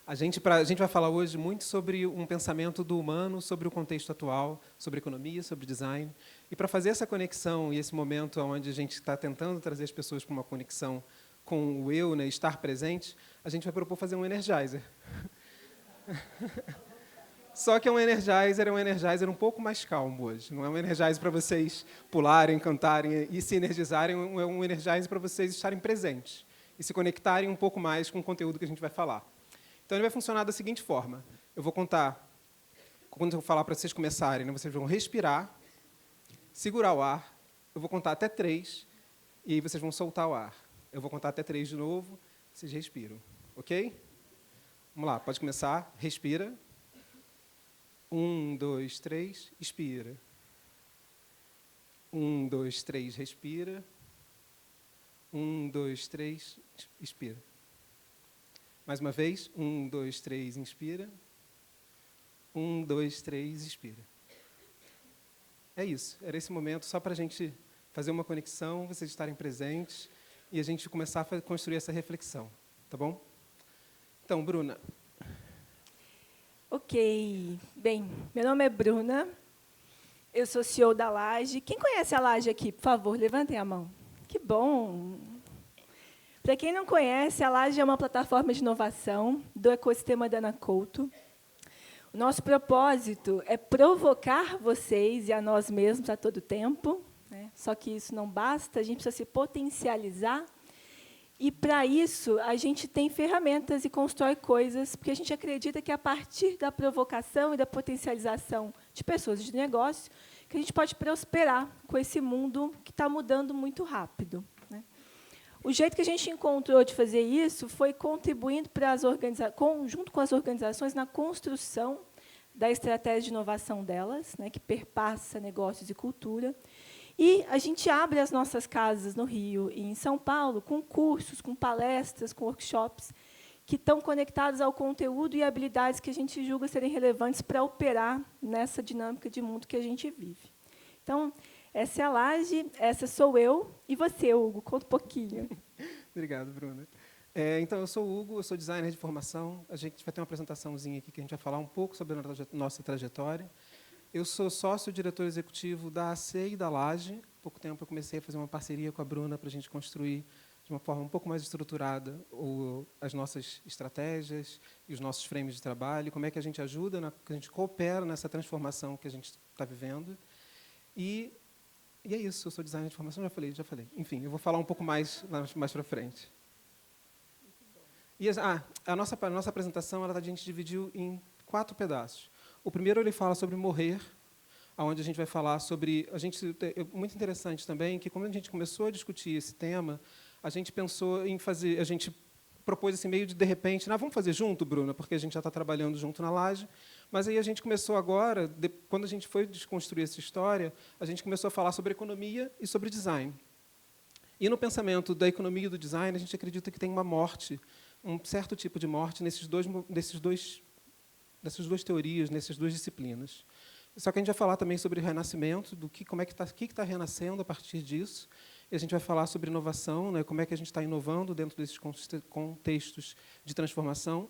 A gente vai falar hoje muito sobre um pensamento do humano, sobre o contexto atual, sobre economia, sobre design. E para fazer essa conexão e esse momento onde a gente está tentando trazer as pessoas para uma conexão com o eu, né, estar presente, a gente vai propor fazer um Energizer. Só que é um Energizer um pouco mais calmo hoje. Não é um Energizer para vocês pularem, cantarem e se energizarem, é um Energizer para vocês estarem presentes e se conectarem um pouco mais com o conteúdo que a gente vai falar. Então, ele vai funcionar da seguinte forma. Eu vou contar, quando eu falar para vocês começarem, né, vocês vão respirar, segurar o ar, eu vou contar até 3, e aí vocês vão soltar o ar. Eu vou contar até 3 de novo, vocês respiram. Ok? Vamos lá, pode começar. Respira. 1, 2, 3, expira. 1, 2, 3, respira. 1, 2, 3, expira. Mais uma vez. 1, 2, 3, inspira. 1, 2, 3, expira. É isso. Era esse momento só para a gente fazer uma conexão, vocês estarem presentes e a gente começar a construir essa reflexão. Tá bom? Então, Bruna. Ok. Bem, meu nome é Bruna. Eu sou CEO da Laje. Quem conhece a Laje aqui, por favor, levantem a mão. Que bom! Para quem não conhece, a Laje é uma plataforma de inovação do ecossistema da Ana Couto. O nosso propósito é provocar vocês e a nós mesmos a todo tempo, né? Só que isso não basta, a gente precisa se potencializar. E, para isso, a gente tem ferramentas e constrói coisas, porque a gente acredita que, a partir da provocação e da potencialização de pessoas e de negócios, que a gente pode prosperar com esse mundo que está mudando muito rápido. O jeito que a gente encontrou de fazer isso foi contribuindo junto com as organizações na construção da estratégia de inovação delas, né, que perpassa negócios e cultura. E a gente abre as nossas casas no Rio e em São Paulo com cursos, com palestras, com workshops que estão conectados ao conteúdo e habilidades que a gente julga serem relevantes para operar nessa dinâmica de mundo que a gente vive. Então, essa é a Laje, essa sou eu. E você, Hugo? Conta um pouquinho. Obrigado, Bruna. Então, eu sou o Hugo, eu sou designer de formação. A gente vai ter uma apresentaçãozinha aqui que a gente vai falar um pouco sobre a nossa trajetória. Eu sou sócio-diretor executivo da AC e da Laje. Há pouco tempo eu comecei a fazer uma parceria com a Bruna para a gente construir de uma forma um pouco mais estruturada as nossas estratégias e os nossos frames de trabalho, como é que a gente ajuda, que a gente coopera nessa transformação que a gente está vivendo. E é isso, eu sou designer de formação, já falei. Enfim, eu vou falar um pouco mais para frente. E a nossa apresentação, a gente dividiu em 4 pedaços. O primeiro, ele fala sobre morrer, onde a gente vai falar sobre... muito interessante também, que quando a gente começou a discutir esse tema, a gente pensou em fazer... A gente propôs esse meio de repente, vamos fazer junto, Bruna, porque a gente já está trabalhando junto na Laje. Mas aí a gente começou agora, quando a gente foi desconstruir essa história, a gente começou a falar sobre economia e sobre design. E no pensamento da economia e do design, a gente acredita que tem uma morte, um certo tipo de morte nessas duas teorias, nessas 2 disciplinas. Só que a gente vai falar também sobre renascimento, como é que está renascendo a partir disso. E a gente vai falar sobre inovação, né, como é que a gente está inovando dentro desses contextos de transformação.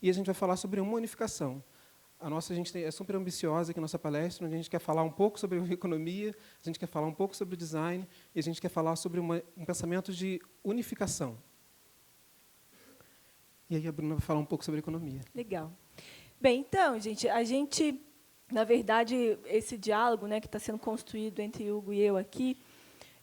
E a gente vai falar sobre uma unificação. A gente é super ambiciosa aqui na nossa palestra, onde a gente quer falar um pouco sobre economia, a gente quer falar um pouco sobre design, e a gente quer falar sobre um pensamento de unificação. E aí a Bruna vai falar um pouco sobre economia. Legal. Bem, então, na verdade, esse diálogo, né, que está sendo construído entre Hugo e eu aqui,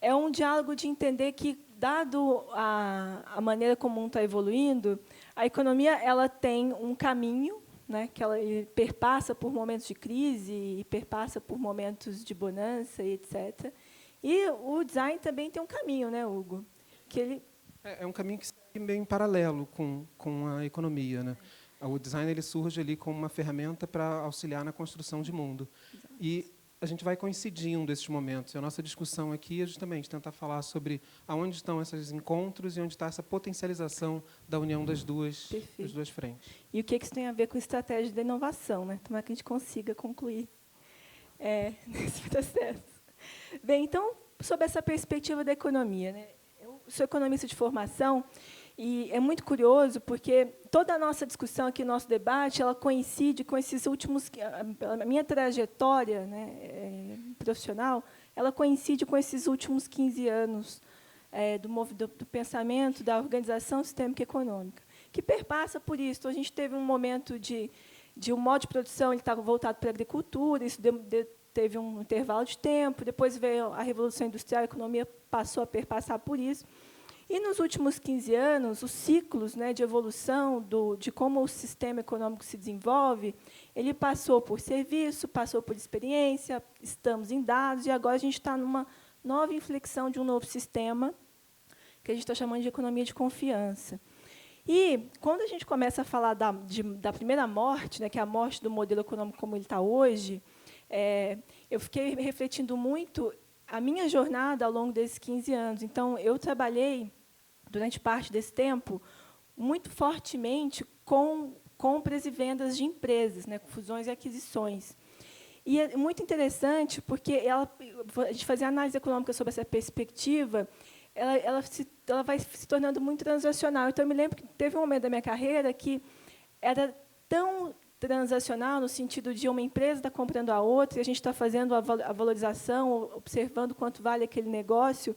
é um diálogo de entender que, dado a maneira como o mundo está evoluindo, a economia ela tem um caminho, né, que ela perpassa por momentos de crise e perpassa por momentos de bonança, etc. E o design também tem um caminho, né, Hugo? Que ele... É um caminho que segue meio em paralelo com a economia, né? O design ele surge ali como uma ferramenta para auxiliar na construção de mundo. Exato. E a gente vai coincidindo esses momentos. E a nossa discussão aqui é justamente tentar falar sobre aonde estão esses encontros e onde está essa potencialização da união das duas frentes. E o que isso tem a ver com a estratégia da inovação, né? Tomara que a gente consiga concluir nesse processo. Bem, então, sob essa perspectiva da economia, né? Eu sou economista de formação E é muito curioso, porque toda a nossa discussão aqui, nosso debate, ela coincide com esses últimos... A minha trajetória, né, profissional, ela coincide com esses últimos 15 anos do pensamento, da organização sistêmica econômica, que perpassa por isso. Então, a gente teve um momento de um modo de produção, ele estava voltado para a agricultura, isso teve um intervalo de tempo, depois veio a Revolução Industrial, a economia passou a perpassar por isso. E, nos últimos 15 anos, os ciclos, né, de evolução de como o sistema econômico se desenvolve, ele passou por serviço, passou por experiência, estamos em dados, e agora a gente está numa nova inflexão de um novo sistema, que a gente está chamando de economia de confiança. E, quando a gente começa a falar da primeira morte, né, que é a morte do modelo econômico como ele está hoje, eu fiquei refletindo muito a minha jornada ao longo desses 15 anos. Então, eu trabalhei, durante parte desse tempo, muito fortemente com compras e vendas de empresas, né, com fusões e aquisições. E é muito interessante, porque a gente fazia análise econômica sobre essa perspectiva, ela vai se tornando muito transacional. Então, eu me lembro que teve um momento da minha carreira que era tão transacional, no sentido de uma empresa está comprando a outra, e a gente está fazendo a valorização, observando quanto vale aquele negócio,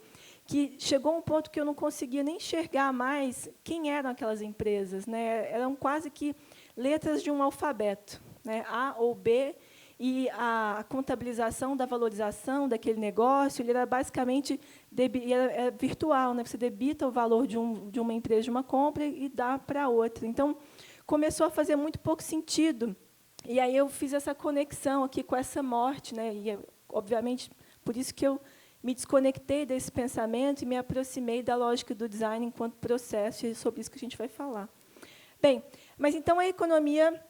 que chegou um ponto que eu não conseguia nem enxergar mais quem eram aquelas empresas, né? Eram quase que letras de um alfabeto, né? A ou B, e a contabilização da valorização daquele negócio, ele era basicamente era virtual, né? Você debita o valor de uma empresa, de uma compra, e dá para outra. Então, começou a fazer muito pouco sentido. E aí eu fiz essa conexão aqui com essa morte, né? E, obviamente, por isso que eu me desconectei desse pensamento e me aproximei da lógica do design enquanto processo, e é sobre isso que a gente vai falar. Bem, mas então a economia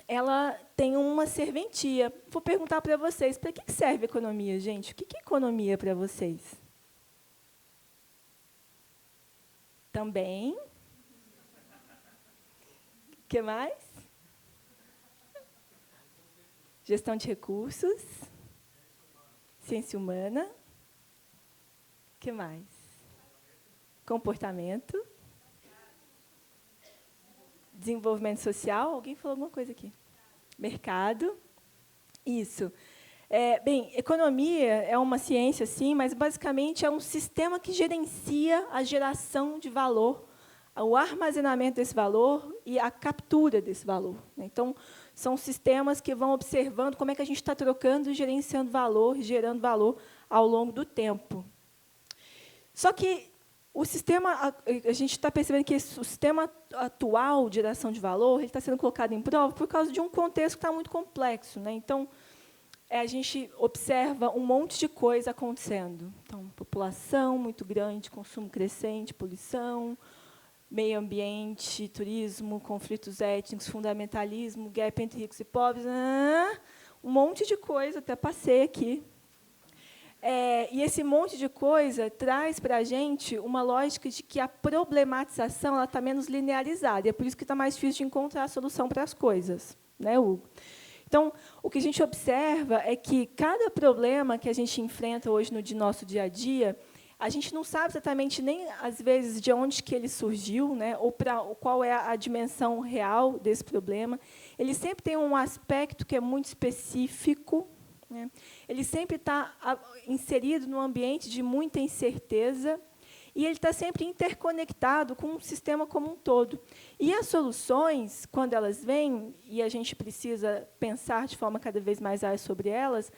ela tem uma serventia. Vou perguntar para vocês, para que serve a economia, gente? O que é economia para vocês? Também. O que mais? Gestão de recursos. Ciência humana. O que mais? Comportamento. Desenvolvimento social. Alguém falou alguma coisa aqui? Mercado. Isso. Bem, economia é uma ciência, sim, mas, basicamente, é um sistema que gerencia a geração de valor, o armazenamento desse valor e a captura desse valor. Então, são sistemas que vão observando como é que a gente está trocando e gerenciando valor, gerando valor ao longo do tempo. Só que o sistema, a gente está percebendo que o sistema atual de geração de valor ele está sendo colocado em prova por causa de um contexto que está muito complexo, né? Então, a gente observa um monte de coisa acontecendo. Então, população muito grande, consumo crescente, poluição, meio ambiente, turismo, conflitos étnicos, fundamentalismo, gap entre ricos e pobres, um monte de coisa, até passei aqui. E esse monte de coisa traz para a gente uma lógica de que a problematização está menos linearizada, e é por isso que está mais difícil de encontrar a solução para as coisas, né, Hugo? Então, o que a gente observa é que cada problema que a gente enfrenta hoje no nosso dia a dia, a gente não sabe exatamente nem, às vezes, de onde que ele surgiu, né, ou qual é a dimensão real desse problema. Ele sempre tem um aspecto que é muito específico, né? Ele sempre está inserido num ambiente de muita incerteza, e ele está sempre interconectado com um sistema como um todo. E as soluções, quando elas vêm, e a gente precisa pensar de forma cada vez mais ágil sobre elas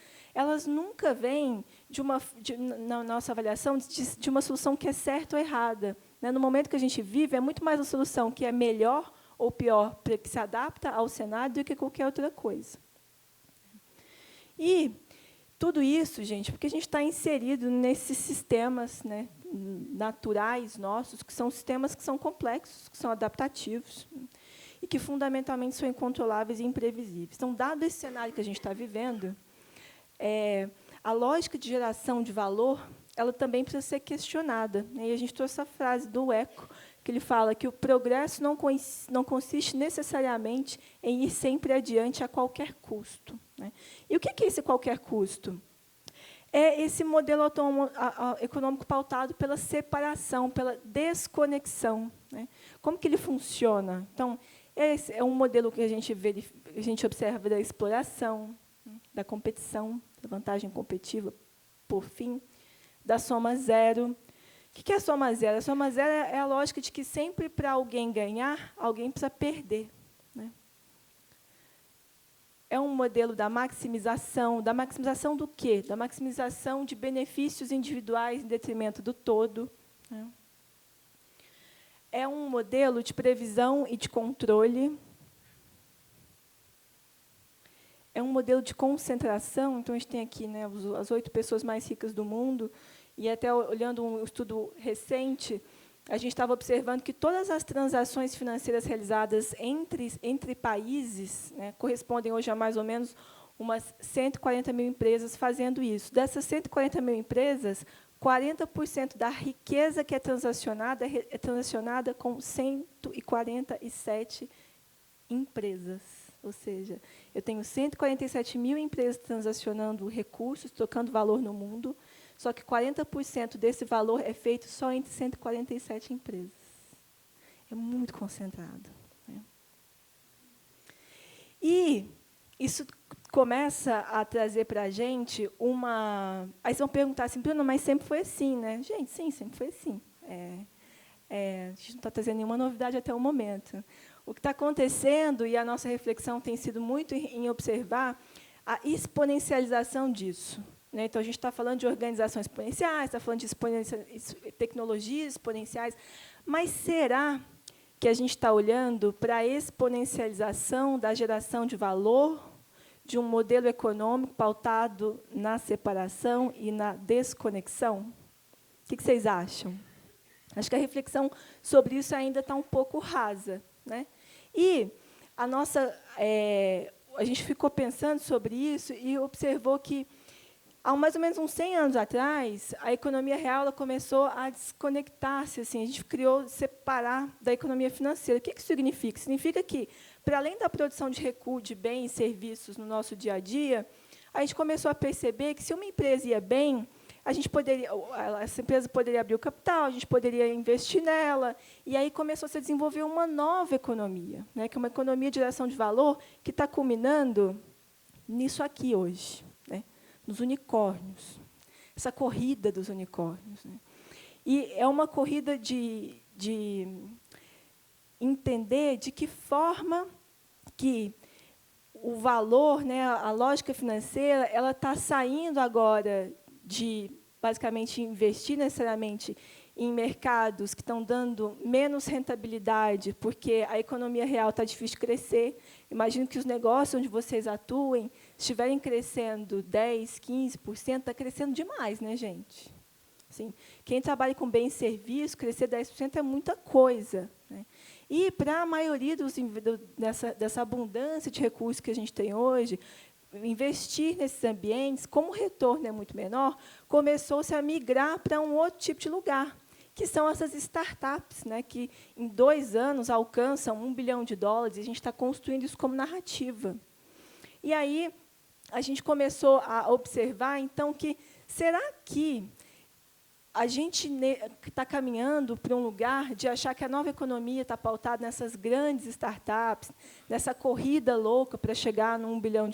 nunca vêm, na nossa avaliação, de uma solução que é certa ou errada, né? No momento que a gente vive, é muito mais uma solução que é melhor ou pior, que se adapta ao cenário, do que qualquer outra coisa. E tudo isso, gente, porque a gente está inserido nesses sistemas, né, naturais nossos, que são sistemas que são complexos, que são adaptativos, e que, fundamentalmente, são incontroláveis e imprevisíveis. Então, dado esse cenário que a gente está vivendo, a lógica de geração de valor ela também precisa ser questionada, né? E a gente trouxe essa frase do Eco, que ele fala que o progresso não consiste necessariamente em ir sempre adiante a qualquer custo, né? E o que é esse qualquer custo? é esse modelo autônomo, econômico pautado pela separação, pela desconexão, né? Como que ele funciona? Então, esse é um modelo que a gente observa da exploração, da competição, da vantagem competitiva, por fim, da soma zero. O que é a soma zero? A soma zero é a lógica de que sempre para alguém ganhar, alguém precisa perder, né? É um modelo da maximização do quê? Da maximização de benefícios individuais em detrimento do todo, né? É um modelo de previsão e de controle. É um modelo de concentração. Então, a gente tem aqui, né, as 8 pessoas mais ricas do mundo, e até olhando um estudo recente, a gente estava observando que todas as transações financeiras realizadas entre países, né, correspondem hoje a mais ou menos umas 140 mil empresas fazendo isso. Dessas 140 mil empresas, 40% da riqueza que é transacionada com 147 empresas. Ou seja, eu tenho 147 mil empresas transacionando recursos, trocando valor no mundo, só que 40% desse valor é feito só entre 147 empresas. É muito concentrado, né? E isso começa a trazer para a gente uma... Aí vocês vão perguntar assim, Bruna, mas sempre foi assim, né? Gente, sim, sempre foi assim. A gente não está trazendo nenhuma novidade até o momento. O que está acontecendo, e a nossa reflexão tem sido muito em observar a exponencialização disso, né? Então, a gente está falando de organizações exponenciais, está falando de tecnologias exponenciais, mas será que a gente está olhando para a exponencialização da geração de valor de um modelo econômico pautado na separação e na desconexão? O que vocês acham? Acho que a reflexão sobre isso ainda está um pouco rasa, né? E a gente ficou pensando sobre isso e observou que, há mais ou menos uns 100 anos atrás, a economia real ela começou a desconectar-se. Assim, a gente criou separar da economia financeira. O que isso significa? Significa que, para além da produção de recursos, de bens e serviços no nosso dia a dia, a gente começou a perceber que, se uma empresa ia bem, essa empresa poderia abrir o capital, a gente poderia investir nela, e aí começou -se a desenvolver uma nova economia, né, que é uma economia de geração de valor que está culminando nisso aqui hoje, né, nos unicórnios, essa corrida dos unicórnios, né. E é uma corrida de entender de que forma que o valor, né, a lógica financeira, ela está saindo agora de, basicamente, investir necessariamente em mercados que estão dando menos rentabilidade, porque a economia real está difícil de crescer. Imagino que os negócios onde vocês atuem estiverem crescendo 10%, 15%, está crescendo demais, né, gente? Assim, quem trabalha com bens e serviços, crescer 10% é muita coisa, né? E, para a maioria dessa abundância de recursos que a gente tem hoje, investir nesses ambientes, como o retorno é muito menor, começou-se a migrar para um outro tipo de lugar, que são essas startups, né, que, em 2 anos, alcançam $1 bilhão, e a gente está construindo isso como narrativa. E aí a gente começou a observar, então, que será que a gente está caminhando para um lugar de achar que a nova economia está pautada nessas grandes startups, nessa corrida louca para chegar no $1 bilhão,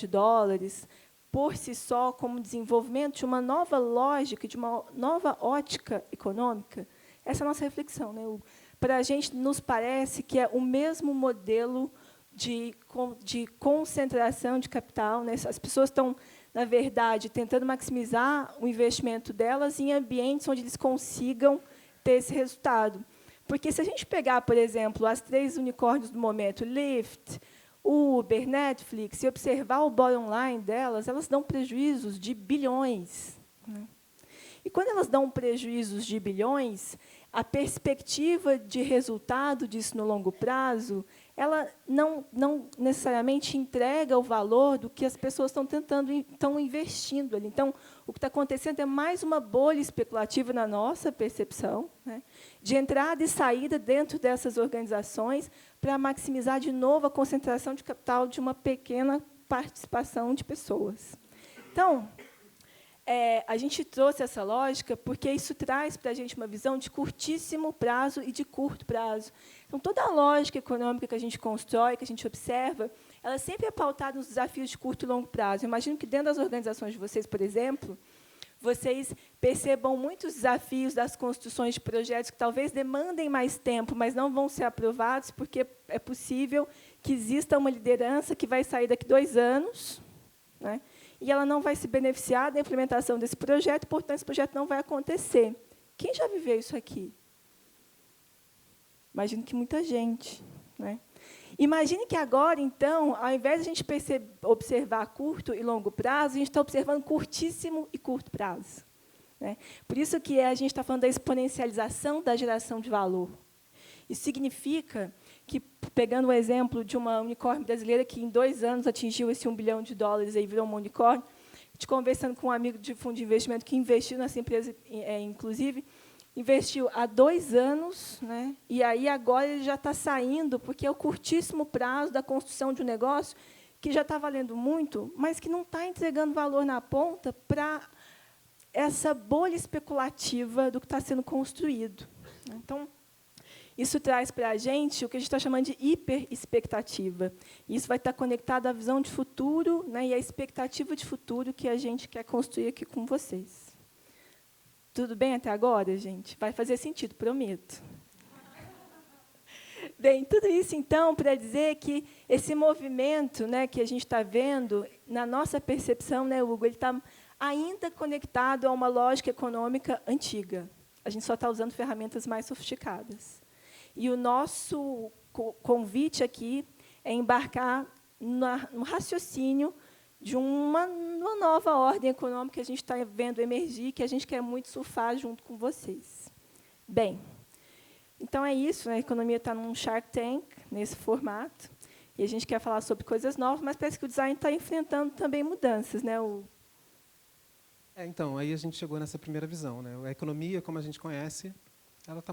por si só, como desenvolvimento de uma nova lógica, de uma nova ótica econômica? Essa é a nossa reflexão, né, Hugo? Para a gente, nos parece que é o mesmo modelo de concentração de capital, né? As pessoas estão, na verdade, tentando maximizar o investimento delas em ambientes onde eles consigam ter esse resultado. Porque, se a gente pegar, por exemplo, as 3 unicórnios do momento, Lyft, Uber, Netflix, e observar o bottom line delas, elas dão prejuízos de bilhões, né? E, quando elas dão prejuízos de bilhões, a perspectiva de resultado disso no longo prazo, ela não necessariamente entrega o valor do que as pessoas estão investindo ali. Então, o que está acontecendo é mais uma bolha especulativa na nossa percepção, né, de entrada e saída dentro dessas organizações para maximizar de novo a concentração de capital de uma pequena participação de pessoas. Então, a gente trouxe essa lógica porque isso traz para a gente uma visão de curtíssimo prazo e de curto prazo. Então, toda a lógica econômica que a gente constrói, que a gente observa, ela sempre é pautada nos desafios de curto e longo prazo. Eu imagino que, dentro das organizações de vocês, por exemplo, vocês percebam muitos desafios das construções de projetos que talvez demandem mais tempo, mas não vão ser aprovados, porque é possível que exista uma liderança que vai sair daqui 2 anos, né, e ela não vai se beneficiar da implementação desse projeto, portanto, esse projeto não vai acontecer. Quem já viveu isso aqui? Imagino que muita gente, né? Imagine que agora, então, ao invés de a gente observar curto e longo prazo, a gente está observando curtíssimo e curto prazo, né? Por isso que a gente está falando da exponencialização da geração de valor. Isso significa que, pegando o exemplo de uma unicórnio brasileira que, em 2 anos, atingiu esse $1 bilhão e virou uma unicórnio, conversando com um amigo de fundo de investimento que investiu nessa empresa, inclusive, investiu há 2 anos, né, e aí agora ele já está saindo, porque é o curtíssimo prazo da construção de um negócio que já está valendo muito, mas que não está entregando valor na ponta para essa bolha especulativa do que está sendo construído. Então, isso traz para a gente o que a gente está chamando de hiperexpectativa. Isso vai estar conectado à visão de futuro, né, e à expectativa de futuro que a gente quer construir aqui com vocês. Tudo bem até agora, gente? Vai fazer sentido, prometo. Bem, tudo isso, então, para dizer que esse movimento, né, que a gente está vendo, na nossa percepção, né, Hugo, ele está ainda conectado a uma lógica econômica antiga. A gente só está usando ferramentas mais sofisticadas. E o nosso convite aqui é embarcar no raciocínio de uma nova ordem econômica que a gente está vendo emergir, que a gente quer muito surfar junto com vocês. Bem, então é isso, né? A economia está num Shark Tank, nesse formato, e a gente quer falar sobre coisas novas, mas parece que o design está enfrentando também mudanças, né? Então, aí a gente chegou nessa primeira visão, né? A economia, como a gente conhece, ela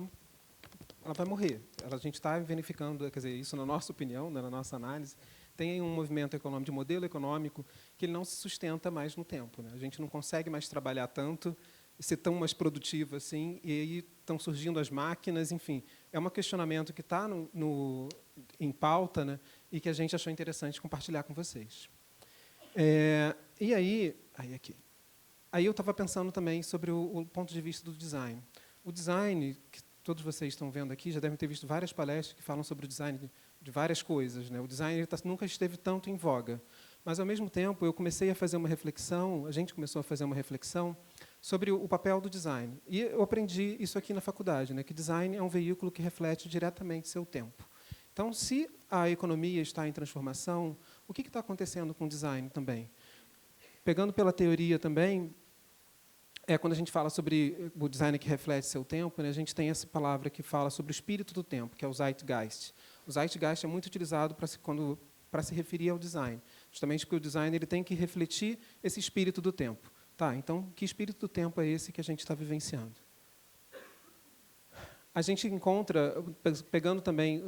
vai morrer. A gente está verificando, quer dizer, isso na nossa opinião, né, na nossa análise, tem um movimento econômico, de modelo econômico, que ele não se sustenta mais no tempo, né? A gente não consegue mais trabalhar tanto, ser tão mais produtivo assim, e aí estão surgindo as máquinas, enfim. É um questionamento que está em pauta, né, e que a gente achou interessante compartilhar com vocês. E aí eu estava pensando também sobre o ponto de vista do design. O design, que todos vocês estão vendo aqui, já devem ter visto várias palestras que falam sobre o design de várias coisas, né? O design nunca esteve tanto em voga. Mas, ao mesmo tempo, eu comecei a fazer uma reflexão, a gente começou a fazer uma reflexão sobre o papel do design. E eu aprendi isso aqui na faculdade, né? Que design é um veículo que reflete diretamente seu tempo. Então, se a economia está em transformação, o que está acontecendo com o design também? Pegando pela teoria também, quando a gente fala sobre o design que reflete seu tempo, né, a gente tem essa palavra que fala sobre o espírito do tempo, que é o Zeitgeist. O Zeitgeist é muito utilizado para se referir ao design, justamente porque o design ele tem que refletir esse espírito do tempo. Tá, então, que espírito do tempo é esse que a gente está vivenciando? A gente encontra, pegando também,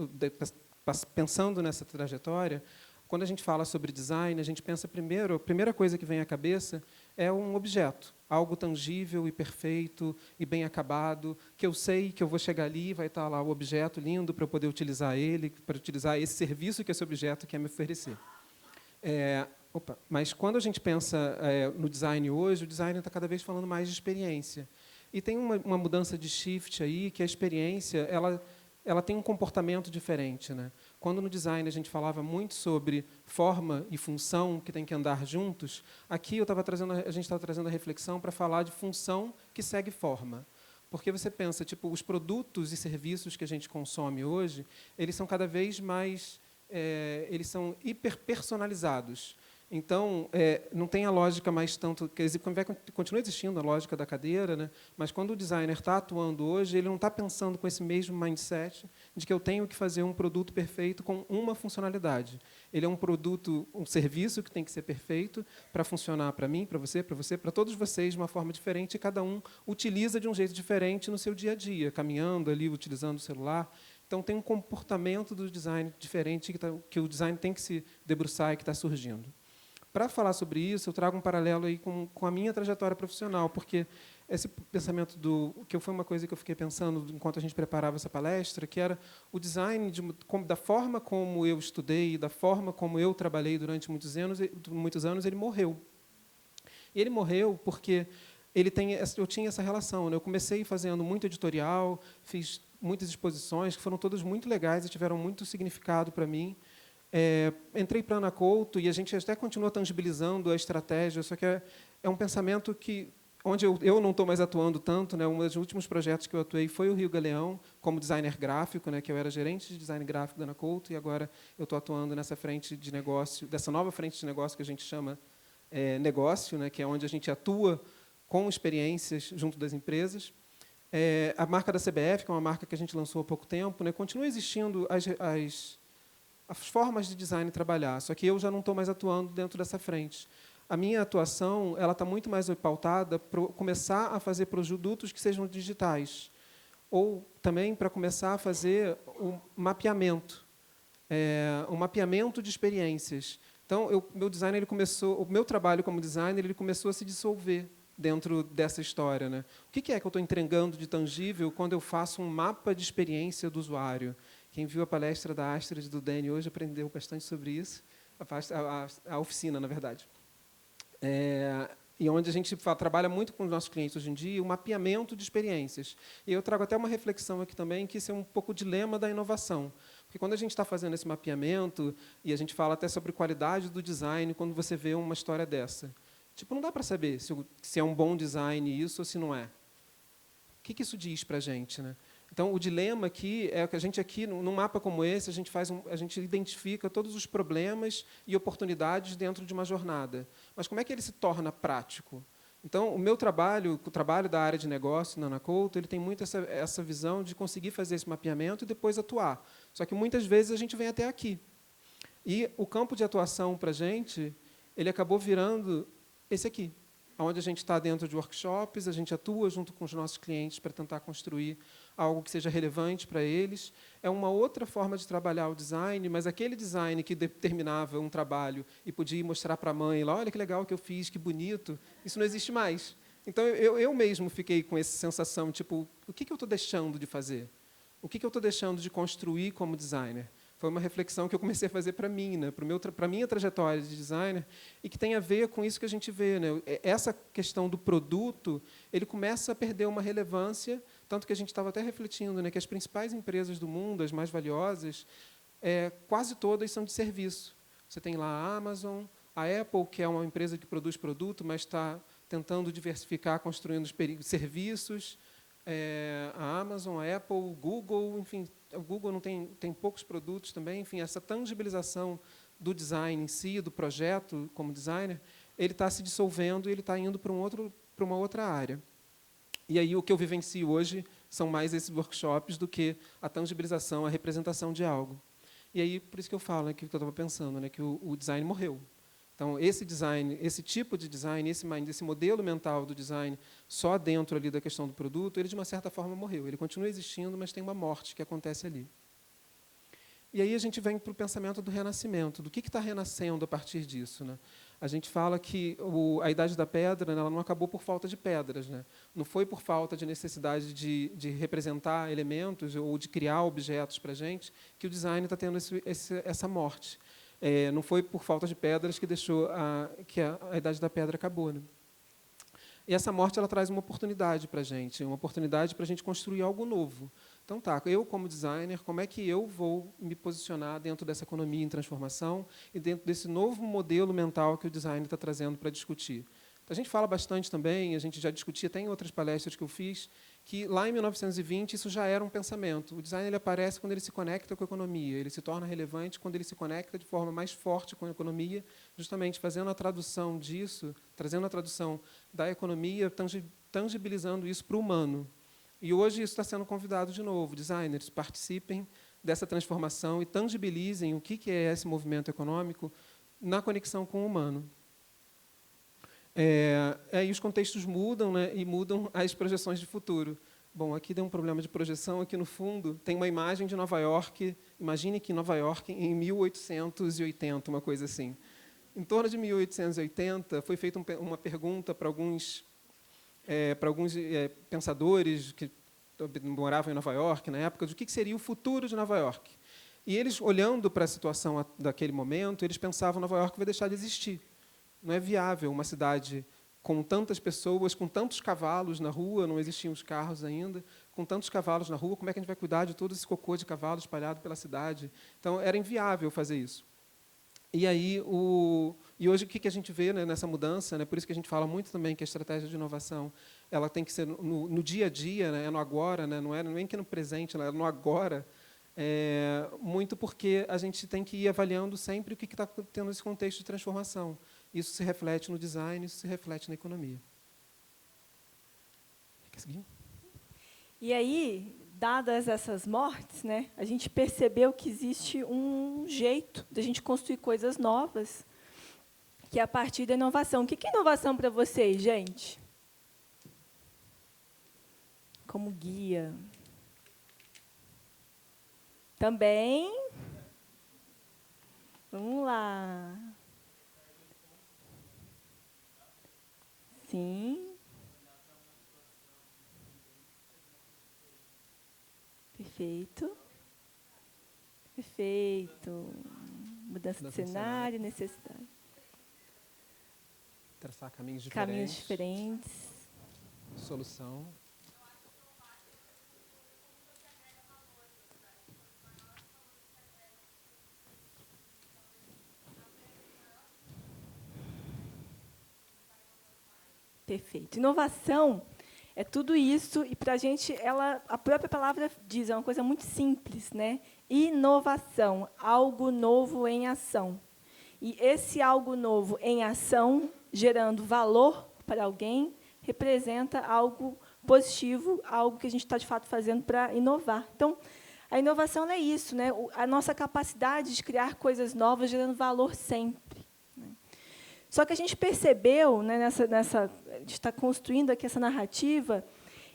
pensando nessa trajetória, quando a gente fala sobre design, a gente pensa primeiro, a primeira coisa que vem à cabeça é um objeto, algo tangível e perfeito e bem acabado, que eu sei que eu vou chegar ali e vai estar lá o objeto lindo para eu poder utilizar ele, para utilizar esse serviço que esse objeto quer me oferecer. Mas quando a gente pensa no design hoje, o design está cada vez falando mais de experiência. E tem uma mudança de shift aí, que a experiência ela tem um comportamento diferente, né? Quando no design a gente falava muito sobre forma e função que tem que andar juntos, aqui a gente estava trazendo a reflexão para falar de função que segue forma. Porque você pensa, tipo, os produtos e serviços que a gente consome hoje, eles são cada vez mais, eles são hiperpersonalizados. Então, não tem a lógica mais tanto... Continua existindo a lógica da cadeira, né? Mas quando o designer está atuando hoje, ele não está pensando com esse mesmo mindset de que eu tenho que fazer um produto perfeito com uma funcionalidade. Ele é um produto, um serviço que tem que ser perfeito para funcionar para mim, para você, para todos vocês, de uma forma diferente, e cada um utiliza de um jeito diferente no seu dia a dia, caminhando ali, utilizando o celular. Então, tem um comportamento do design diferente que o design tem que se debruçar e que está surgindo. para falar sobre isso, eu trago um paralelo aí com a minha trajetória profissional, porque esse pensamento que foi uma coisa que eu fiquei pensando enquanto a gente preparava essa palestra, que era o design da forma como eu estudei, da forma como eu trabalhei durante muitos anos, ele morreu. E ele morreu porque eu tinha essa relação, né? Eu comecei fazendo muito editorial, fiz muitas exposições que foram todas muito legais e tiveram muito significado para mim. Entrei para a Ana Couto e a gente até continua tangibilizando a estratégia, só que é um pensamento onde eu não estou mais atuando tanto, né? Um dos últimos projetos que eu atuei foi o Rio Galeão, como designer gráfico, né? Que eu era gerente de design gráfico da Ana Couto, e agora eu estou atuando nessa frente de negócio, dessa nova frente de negócio que a gente chama negócio, né? Que é onde a gente atua com experiências junto das empresas. A marca da CBF, que é uma marca que a gente lançou há pouco tempo, né? Continua existindo as formas de design trabalhar, só que eu já não estou mais atuando dentro dessa frente. A minha atuação ela está muito mais pautada para começar a fazer produtos que sejam digitais, ou também para começar a fazer um mapeamento de experiências. Então, o meu trabalho como designer ele começou a se dissolver dentro dessa história, né? O que é que eu estou entregando de tangível quando eu faço um mapa de experiência do usuário? Quem viu a palestra da Astrid e do Dani hoje aprendeu bastante sobre isso, a oficina, na verdade. E onde a gente trabalha muito com os nossos clientes hoje em dia, o mapeamento de experiências. E eu trago até uma reflexão aqui também, que isso é um pouco o dilema da inovação. Porque quando a gente está fazendo esse mapeamento, e a gente fala até sobre qualidade do design, quando você vê uma história dessa, não dá para saber se é um bom design isso ou se não é. O que isso diz para a gente, né? Então, o dilema aqui é que a gente aqui, num mapa como esse, a gente identifica todos os problemas e oportunidades dentro de uma jornada. Mas como é que ele se torna prático? Então, o trabalho da área de negócio na Ana Couto, ele tem muito essa visão de conseguir fazer esse mapeamento e depois atuar. Só que muitas vezes a gente vem até aqui. E o campo de atuação para a gente, ele acabou virando esse aqui, onde a gente está dentro de workshops, a gente atua junto com os nossos clientes para tentar construir algo que seja relevante para eles. É uma outra forma de trabalhar o design, mas aquele design que determinava um trabalho e podia mostrar para a mãe, lá, olha que legal que eu fiz, que bonito, isso não existe mais. Então, eu mesmo fiquei com essa sensação, o que eu estou deixando de fazer? O que eu estou deixando de construir como designer? Foi uma reflexão que eu comecei a fazer para mim, né, para a minha trajetória de designer, e que tem a ver com isso que a gente vê, né? Essa questão do produto, ele começa a perder uma relevância, tanto que a gente estava até refletindo, né, que as principais empresas do mundo, as mais valiosas, quase todas são de serviço. Você tem lá a Amazon, a Apple, que é uma empresa que produz produto, mas está tentando diversificar, construindo serviços, a Amazon, a Apple, o Google, enfim, o Google não tem poucos produtos também, enfim, essa tangibilização do design em si, do projeto como designer, ele está se dissolvendo e ele está indo para uma outra área. E aí o que eu vivencio hoje são mais esses workshops do que a tangibilização, a representação de algo. E aí por isso que eu falo, né, que eu estava pensando, né, que o design morreu. Então, esse design, esse tipo de design, esse modelo mental do design, só dentro ali da questão do produto, ele, de uma certa forma, morreu. Ele continua existindo, mas tem uma morte que acontece ali. E aí a gente vem para o pensamento do renascimento, do que está renascendo a partir disso, né? A gente fala que a Idade da Pedra, né, ela não acabou por falta de pedras, né? Não foi por falta de necessidade de representar elementos ou de criar objetos para a gente que o design está tendo essa morte. Não foi por falta de pedras que deixou que a Idade da Pedra acabou, né? E essa morte ela traz uma oportunidade para a gente, uma oportunidade para a gente construir algo novo. Então, eu como designer, como é que eu vou me posicionar dentro dessa economia em transformação e dentro desse novo modelo mental que o design está trazendo para discutir? Então, a gente fala bastante também, a gente já discutia até em outras palestras que eu fiz, que lá em 1920 isso já era um pensamento. O design ele aparece quando ele se conecta com a economia, ele se torna relevante quando ele se conecta de forma mais forte com a economia, justamente fazendo a tradução disso, trazendo a tradução da economia, tangibilizando isso para o humano. E hoje isso está sendo convidado de novo. Designers, participem dessa transformação e tangibilizem o que é esse movimento econômico na conexão com o humano. Aí os contextos mudam, né, e mudam as projeções de futuro. Bom, aqui deu um problema de projeção, aqui no fundo tem uma imagem de Nova York, imagine que Nova York em 1880, uma coisa assim. Em torno de 1880, foi feita uma pergunta para alguns pensadores que moravam em Nova York, na época, do que seria o futuro de Nova York. E eles, olhando para a situação daquele momento, eles pensavam que Nova York vai deixar de existir. Não é viável uma cidade com tantas pessoas, com tantos cavalos na rua, não existiam os carros ainda, com tantos cavalos na rua, como é que a gente vai cuidar de todo esse cocô de cavalo espalhado pela cidade? Então, era inviável fazer isso. E aí, e hoje o que a gente vê, né, nessa mudança, né, por isso que a gente fala muito também que a estratégia de inovação ela tem que ser no dia a dia, né, é no agora, né, não é nem que no presente, é no agora, muito porque a gente tem que ir avaliando sempre o que está tendo esse contexto de transformação. Isso se reflete no design, isso se reflete na economia. Quer seguir? E aí, dadas essas mortes, né, a gente percebeu que existe um jeito de a gente construir coisas novas, que é a partir da inovação. O que é inovação para vocês, gente? Como guia. Também. Vamos lá. Sim. Perfeito. Perfeito. Mudança de cenário, necessidade. Traçar caminhos diferentes. Caminhos diferentes. Solução. Perfeito. Inovação é tudo isso, e para a gente, a própria palavra diz, é uma coisa muito simples, né? Inovação, algo novo em ação. E esse algo novo em ação, gerando valor para alguém, representa algo positivo, algo que a gente está, de fato, fazendo para inovar. Então, a inovação é isso, né? A nossa capacidade de criar coisas novas, gerando valor sempre. Só que a gente percebeu, né, a gente está construindo aqui essa narrativa,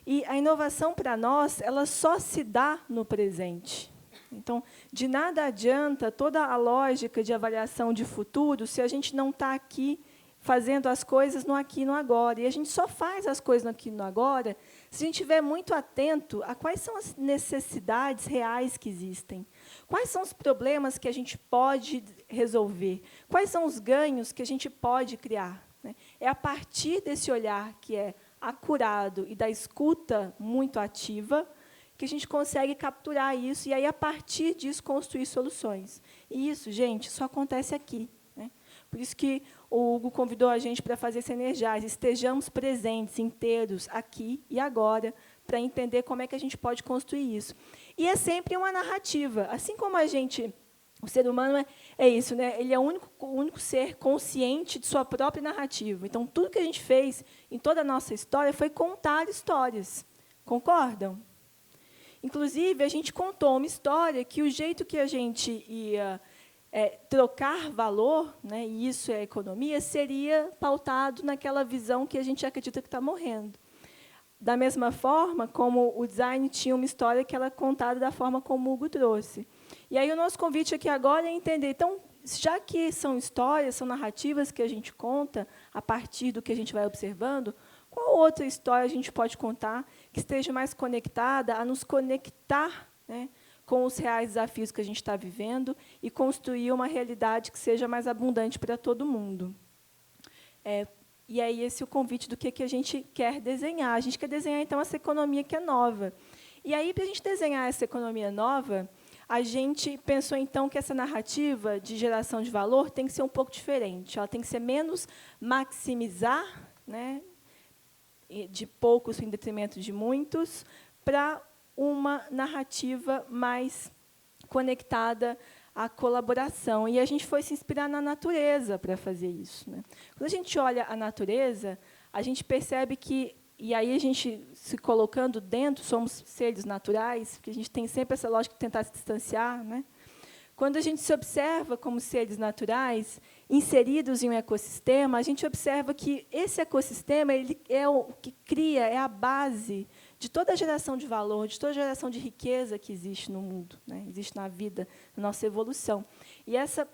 e a inovação, para nós, ela só se dá no presente. Então, de nada adianta toda a lógica de avaliação de futuro se a gente não está aqui fazendo as coisas no aqui e no agora. E a gente só faz as coisas no aqui e no agora se a gente estiver muito atento a quais são as necessidades reais que existem. Quais são os problemas que a gente pode resolver? Quais são os ganhos que a gente pode criar? É a partir desse olhar que é acurado e da escuta muito ativa que a gente consegue capturar isso e, aí, a partir disso, construir soluções. E isso, gente, só acontece aqui. Por isso que o Hugo convidou a gente para fazer essa energiase. Estejamos presentes, inteiros, aqui e agora, para entender como é que a gente pode construir isso. E é sempre uma narrativa. Assim como a gente, o ser humano é isso, né? Ele é o único ser consciente de sua própria narrativa. Então, tudo que a gente fez em toda a nossa história foi contar histórias. Concordam? Inclusive, a gente contou uma história que o jeito que a gente ia trocar valor, né, e isso é economia, seria pautado naquela visão que a gente acredita que está morrendo. Da mesma forma como o design tinha uma história que ela é contada da forma como o Hugo trouxe. E aí o nosso convite aqui agora é entender, então, já que são histórias, são narrativas que a gente conta a partir do que a gente vai observando, qual outra história a gente pode contar que esteja mais conectada a nos conectar, né, com os reais desafios que a gente está vivendo e construir uma realidade que seja mais abundante para todo mundo. E aí esse é o convite do que a gente quer desenhar. A gente quer desenhar, então, essa economia que é nova. E aí, para a gente desenhar essa economia nova, a gente pensou, então, que essa narrativa de geração de valor tem que ser um pouco diferente. Ela tem que ser menos maximizar, né, de poucos em detrimento de muitos, para uma narrativa mais conectada à colaboração. E a gente foi se inspirar na natureza para fazer isso, né? Quando a gente olha a natureza, a gente percebe que, e aí a gente se colocando dentro, somos seres naturais, porque a gente tem sempre essa lógica de tentar se distanciar, né? Quando a gente se observa como seres naturais, inseridos em um ecossistema, a gente observa que esse ecossistema ele é o que cria, é a base de toda a geração de valor, de toda a geração de riqueza que existe no mundo, né? Existe na vida, na nossa evolução. E essa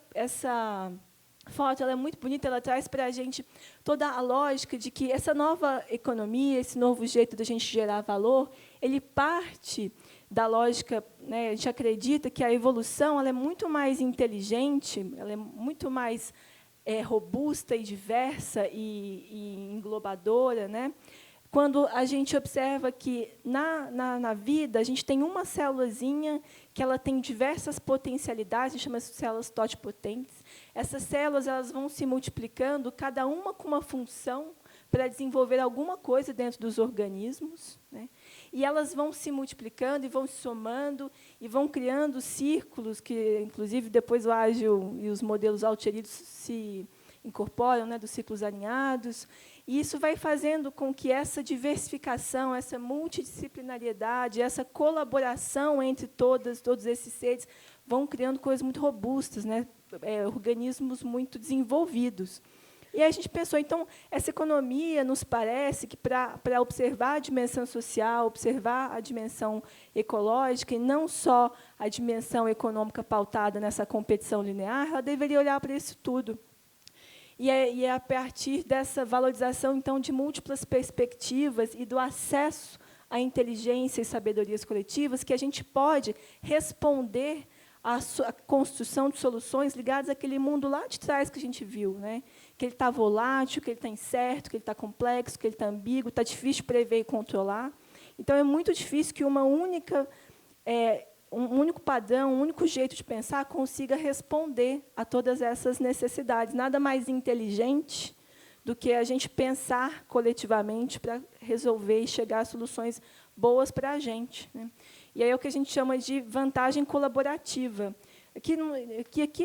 foto, ela é muito bonita, ela traz para a gente toda a lógica de que essa nova economia, esse novo jeito da gente gerar valor, ele parte da lógica, né, a gente acredita que a evolução ela é muito mais inteligente, ela é muito mais robusta e diversa e englobadora, né? Quando a gente observa que, na vida, a gente tem uma célulazinha que ela tem diversas potencialidades, a gente chama de células totipotentes. Essas células elas vão se multiplicando, cada uma com uma função, para desenvolver alguma coisa dentro dos organismos, né? E elas vão se multiplicando e vão se somando e vão criando círculos que, inclusive, depois o ágil e os modelos alteridos se incorporam, né, dos ciclos alinhados. E isso vai fazendo com que essa diversificação, essa multidisciplinariedade, essa colaboração entre todos esses seres vão criando coisas muito robustas, né, organismos muito desenvolvidos. E aí a gente pensou, então, essa economia nos parece que, para observar a dimensão social, observar a dimensão ecológica, e não só a dimensão econômica pautada nessa competição linear, ela deveria olhar para isso tudo. E é a partir dessa valorização, então, de múltiplas perspectivas e do acesso à inteligência e sabedorias coletivas que a gente pode responder à construção de soluções ligadas àquele mundo lá de trás que a gente viu, né? Que ele está volátil, que ele está incerto, que ele está complexo, que ele está ambíguo, está difícil de prever e controlar. Então, é muito difícil que um único padrão, um único jeito de pensar consiga responder a todas essas necessidades. Nada mais inteligente do que a gente pensar coletivamente para resolver e chegar a soluções boas para a gente, né? E aí é o que a gente chama de vantagem colaborativa. Aqui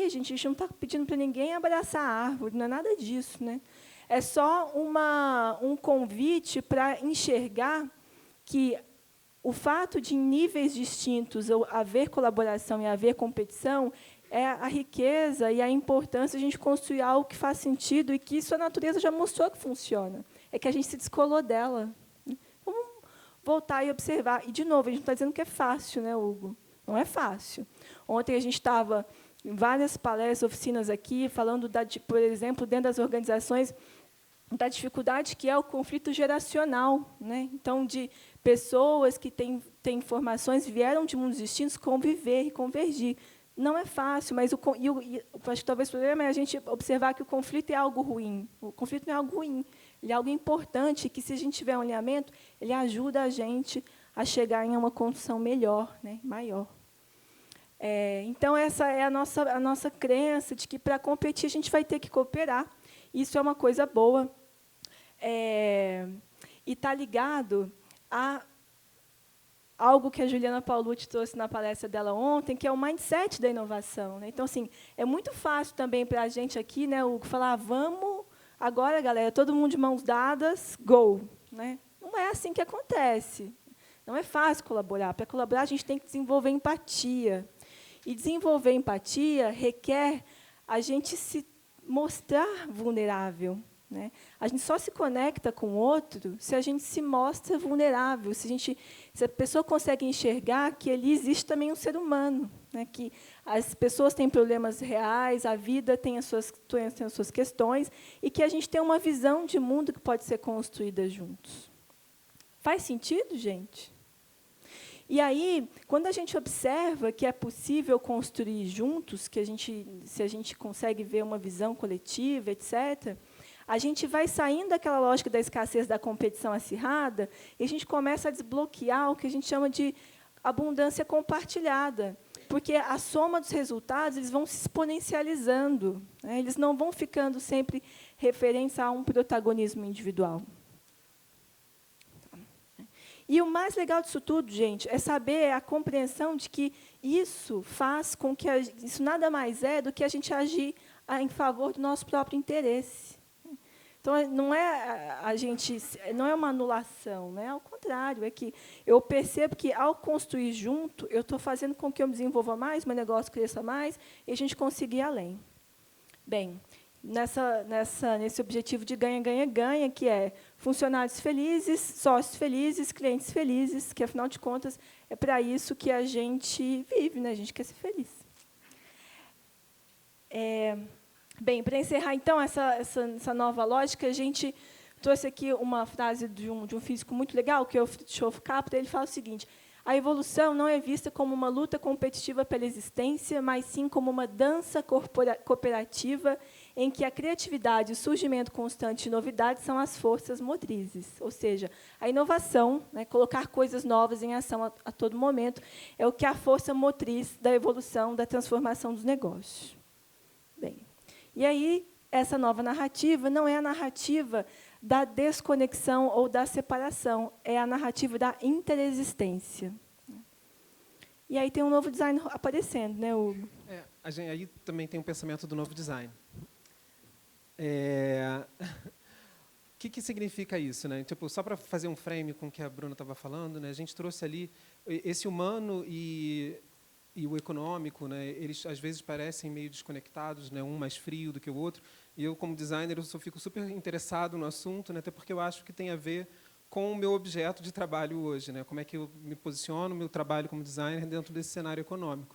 a gente não está pedindo para ninguém abraçar a árvore, não é nada disso, né? É só um convite para enxergar que o fato de, em níveis distintos, haver colaboração e haver competição é a riqueza e a importância de a gente construir algo que faz sentido e que isso a natureza já mostrou que funciona. É que a gente se descolou dela. Vamos voltar e observar. E, de novo, a gente não está dizendo que é fácil, né, Hugo? Não é fácil. Ontem a gente estava em várias palestras, oficinas aqui, falando, por exemplo, dentro das organizações, da dificuldade que é o conflito geracional, né? Então, de pessoas que têm formações, vieram de mundos distintos, conviver e convergir. Não é fácil, mas acho que talvez o problema é a gente observar que o conflito é algo ruim. O conflito não é algo ruim, ele é algo importante, que, se a gente tiver um alinhamento, ele ajuda a gente a chegar em uma condição melhor, né, maior. Então, essa é a nossa crença de que, para competir, a gente vai ter que cooperar. Isso é uma coisa boa. E está ligado a algo que a Juliana Paulucci trouxe na palestra dela ontem, que é o mindset da inovação, né? Então, assim, é muito fácil também para a gente aqui, né, Hugo, falar, vamos, agora, galera, todo mundo de mãos dadas, go, né? Não é assim que acontece. Não é fácil colaborar. Para colaborar, a gente tem que desenvolver empatia. E desenvolver empatia requer a gente se mostrar vulnerável, né? A gente só se conecta com o outro se a gente se mostra vulnerável, se a pessoa consegue enxergar que ali existe também um ser humano, né? Que as pessoas têm problemas reais, a vida tem as suas questões, e que a gente tem uma visão de mundo que pode ser construída juntos. Faz sentido, gente? E aí, quando a gente observa que é possível construir juntos, se a gente consegue ver uma visão coletiva, etc., a gente vai saindo daquela lógica da escassez, da competição acirrada, e a gente começa a desbloquear o que a gente chama de abundância compartilhada, porque a soma dos resultados eles vão se exponencializando, né? Eles não vão ficando sempre referentes a um protagonismo individual. E o mais legal disso tudo, gente, é saber a compreensão de que isso faz com que isso nada mais é do que a gente agir em favor do nosso próprio interesse. Então, não é uma anulação, né? Ao contrário, é que eu percebo que, ao construir junto, eu estou fazendo com que eu me desenvolva mais, meu negócio cresça mais, e a gente consiga ir além. Bem, nesse objetivo de ganha-ganha-ganha, que é funcionários felizes, sócios felizes, clientes felizes, que, afinal de contas, é para isso que a gente vive, né? A gente quer ser feliz. Bem, para encerrar, então, essa nova lógica, a gente trouxe aqui uma frase de um físico muito legal, que é o Fritjof Capra. Ele fala o seguinte: a evolução não é vista como uma luta competitiva pela existência, mas sim como uma dança cooperativa em que a criatividade, o surgimento constante de novidades são as forças motrizes. Ou seja, a inovação, né, colocar coisas novas em ação a todo momento, é o que é a força motriz da evolução, da transformação dos negócios. Bem, e aí, essa nova narrativa não é a narrativa da desconexão ou da separação, é a narrativa da interexistência. E aí tem um novo design aparecendo, né, Hugo? Aí também tem um pensamento do novo design. O que significa isso, né? Tipo, só para fazer um frame com o que a Bruna estava falando, né, a gente trouxe ali esse humano e o econômico, né, eles às vezes parecem meio desconectados, né, um mais frio do que o outro. E eu, como designer, eu só fico super interessado no assunto, né, até porque eu acho que tem a ver com o meu objeto de trabalho hoje, né, como é que eu me posiciono, meu trabalho como designer dentro desse cenário econômico.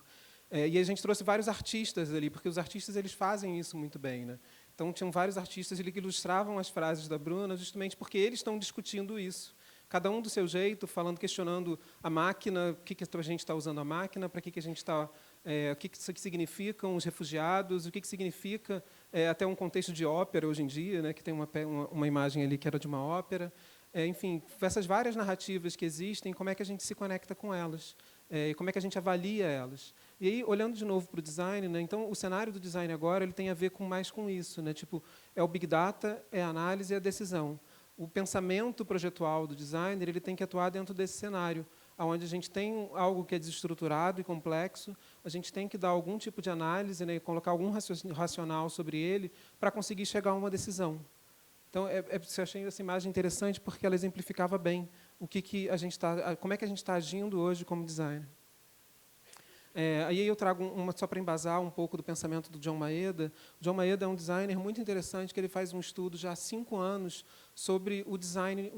E a gente trouxe vários artistas ali, porque os artistas eles fazem isso muito bem, né? Então tinham vários artistas ali que ilustravam as frases da Bruna, justamente porque eles estão discutindo isso. Cada um do seu jeito, falando, questionando a máquina, o que a gente está usando a máquina, para que a gente está, o que isso significam os refugiados, o que significa até um contexto de ópera hoje em dia, né, que tem uma imagem ali que era de uma ópera. Enfim, essas várias narrativas que existem, como é que a gente se conecta com elas, e como é que a gente avalia elas. E aí, olhando de novo para o design, né, então o cenário do design agora ele tem a ver mais com isso, né, tipo, é o Big Data, é a análise e a decisão. O pensamento projetual do designer ele tem que atuar dentro desse cenário, onde a gente tem algo que é desestruturado e complexo, a gente tem que dar algum tipo de análise, né, e colocar algum racional sobre ele para conseguir chegar a uma decisão. Então, eu achei essa imagem interessante porque ela exemplificava bem como é que a gente está agindo hoje como designer. Aí eu trago só para embasar um pouco do pensamento do John Maeda. O John Maeda é um designer muito interessante, que ele faz um estudo já há 5 anos sobre o design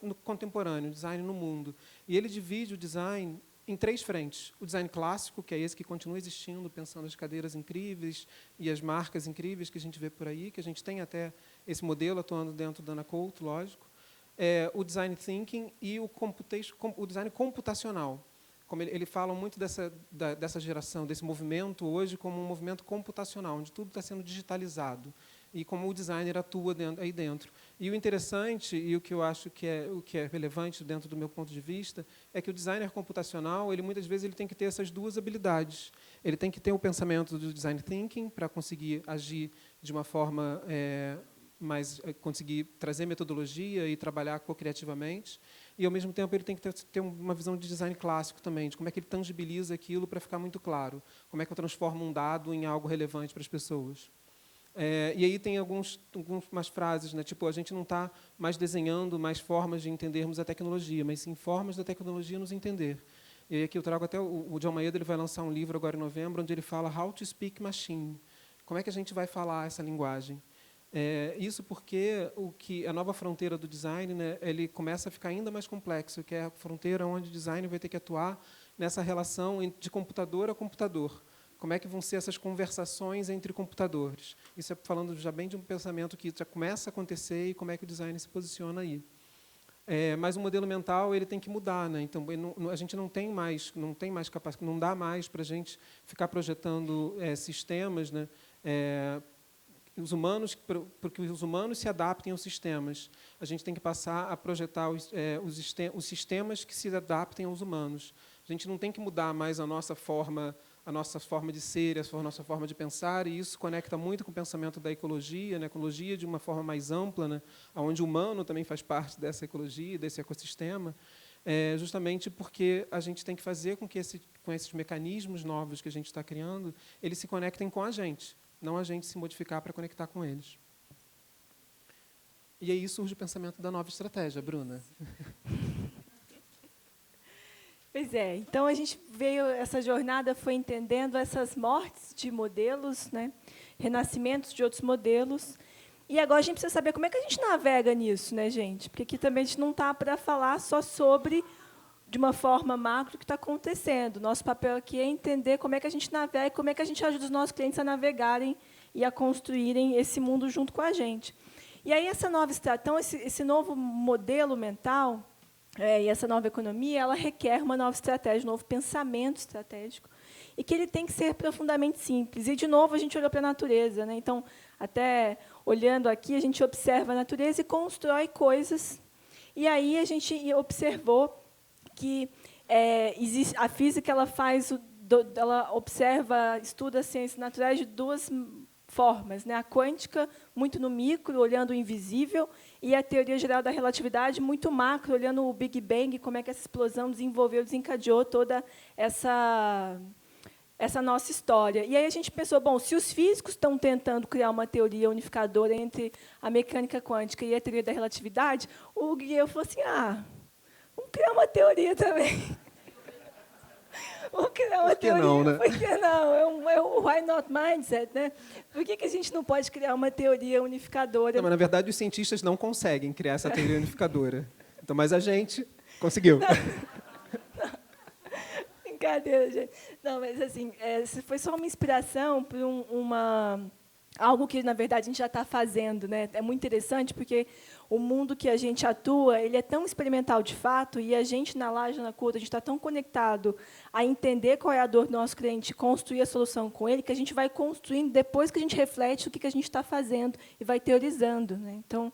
no contemporâneo, o design no mundo. E ele divide o design em 3 frentes. O design clássico, que é esse que continua existindo, pensando as cadeiras incríveis e as marcas incríveis que a gente vê por aí, que a gente tem até esse modelo atuando dentro da Ana Couto, lógico. O design thinking e o design computacional. Como ele fala muito dessa geração, desse movimento hoje como um movimento computacional, onde tudo está sendo digitalizado e como o designer atua aí dentro. E o interessante e o que eu acho que é relevante dentro do meu ponto de vista é que o designer computacional, muitas vezes ele tem que ter essas 2 habilidades. Ele tem que ter o pensamento do design thinking para conseguir agir de uma forma conseguir trazer metodologia e trabalhar co-criativamente. E, ao mesmo tempo, ele tem que ter uma visão de design clássico também, de como é que ele tangibiliza aquilo para ficar muito claro, como é que eu transformo um dado em algo relevante para as pessoas. E aí tem algumas frases, né, tipo, a gente não está mais desenhando mais formas de entendermos a tecnologia, mas sim formas da tecnologia nos entender. E aí aqui eu trago até o John Maeda, ele vai lançar um livro agora em novembro, onde ele fala How to Speak Machine. Como é que a gente vai falar essa linguagem? Isso porque a nova fronteira do design, né, ele começa a ficar ainda mais complexo, que é a fronteira onde o design vai ter que atuar nessa relação de computador a computador. Como é que vão ser essas conversações entre computadores? Isso é falando já bem de um pensamento que já começa a acontecer e como é que o design se posiciona aí. Mas o modelo mental ele tem que mudar, né? Então a gente não tem mais capacidade, não dá mais para a gente ficar projetando sistemas, né? Porque os humanos se adaptem aos sistemas. A gente tem que passar a projetar os sistemas que se adaptem aos humanos. A gente não tem que mudar mais a nossa forma de ser, a nossa forma de pensar, e isso conecta muito com o pensamento da ecologia, né? Ecologia de uma forma mais ampla, né? Onde o humano também faz parte dessa ecologia, desse ecossistema, justamente porque a gente tem que fazer com que com esses mecanismos novos que a gente está criando, eles se conectem com a gente, não a gente se modificar para conectar com eles. E aí surge o pensamento da nova estratégia, Bruna. Pois é, então a gente essa jornada foi entendendo essas mortes de modelos, né, renascimentos de outros modelos, e agora a gente precisa saber como é que a gente navega nisso, né, gente? Porque aqui também a gente não está para falar só sobre, de uma forma macro, o que está acontecendo. Nosso papel aqui é entender como é que a gente navega e como é que a gente ajuda os nossos clientes a navegarem e a construírem esse mundo junto com a gente. E aí então, esse novo modelo mental e essa nova economia, ela requer uma nova estratégia, um novo pensamento estratégico, e que ele tem que ser profundamente simples. E, de novo, a gente olhou para a natureza, né? Então, até olhando aqui, a gente observa a natureza e constrói coisas. E aí a gente observou que a física ela observa, estuda as ciências naturais de duas formas, né? A quântica, muito no micro, olhando o invisível, e a teoria geral da relatividade, muito macro, olhando o Big Bang, como é que essa explosão desencadeou toda essa nossa história. E aí a gente pensou, bom, se os físicos estão tentando criar uma teoria unificadora entre a mecânica quântica e a teoria da relatividade, o Hugo e eu falou assim, vamos criar uma teoria também. Vamos criar uma teoria. Não, né? Por que não? É o why not mindset, né? Por que a gente não pode criar uma teoria unificadora? Não, mas, na verdade, os cientistas não conseguem criar essa teoria unificadora. Então, mas a gente conseguiu. Não. Brincadeira, gente. Não, mas assim, foi só uma inspiração para algo que, na verdade, a gente já está fazendo, né? É muito interessante, porque o mundo que a gente atua, ele é tão experimental de fato, e a gente, na Laje na Culta, a gente está tão conectado a entender qual é a dor do nosso cliente, construir a solução com ele, que a gente vai construindo depois que a gente reflete o que a gente está fazendo e vai teorizando, né? Então,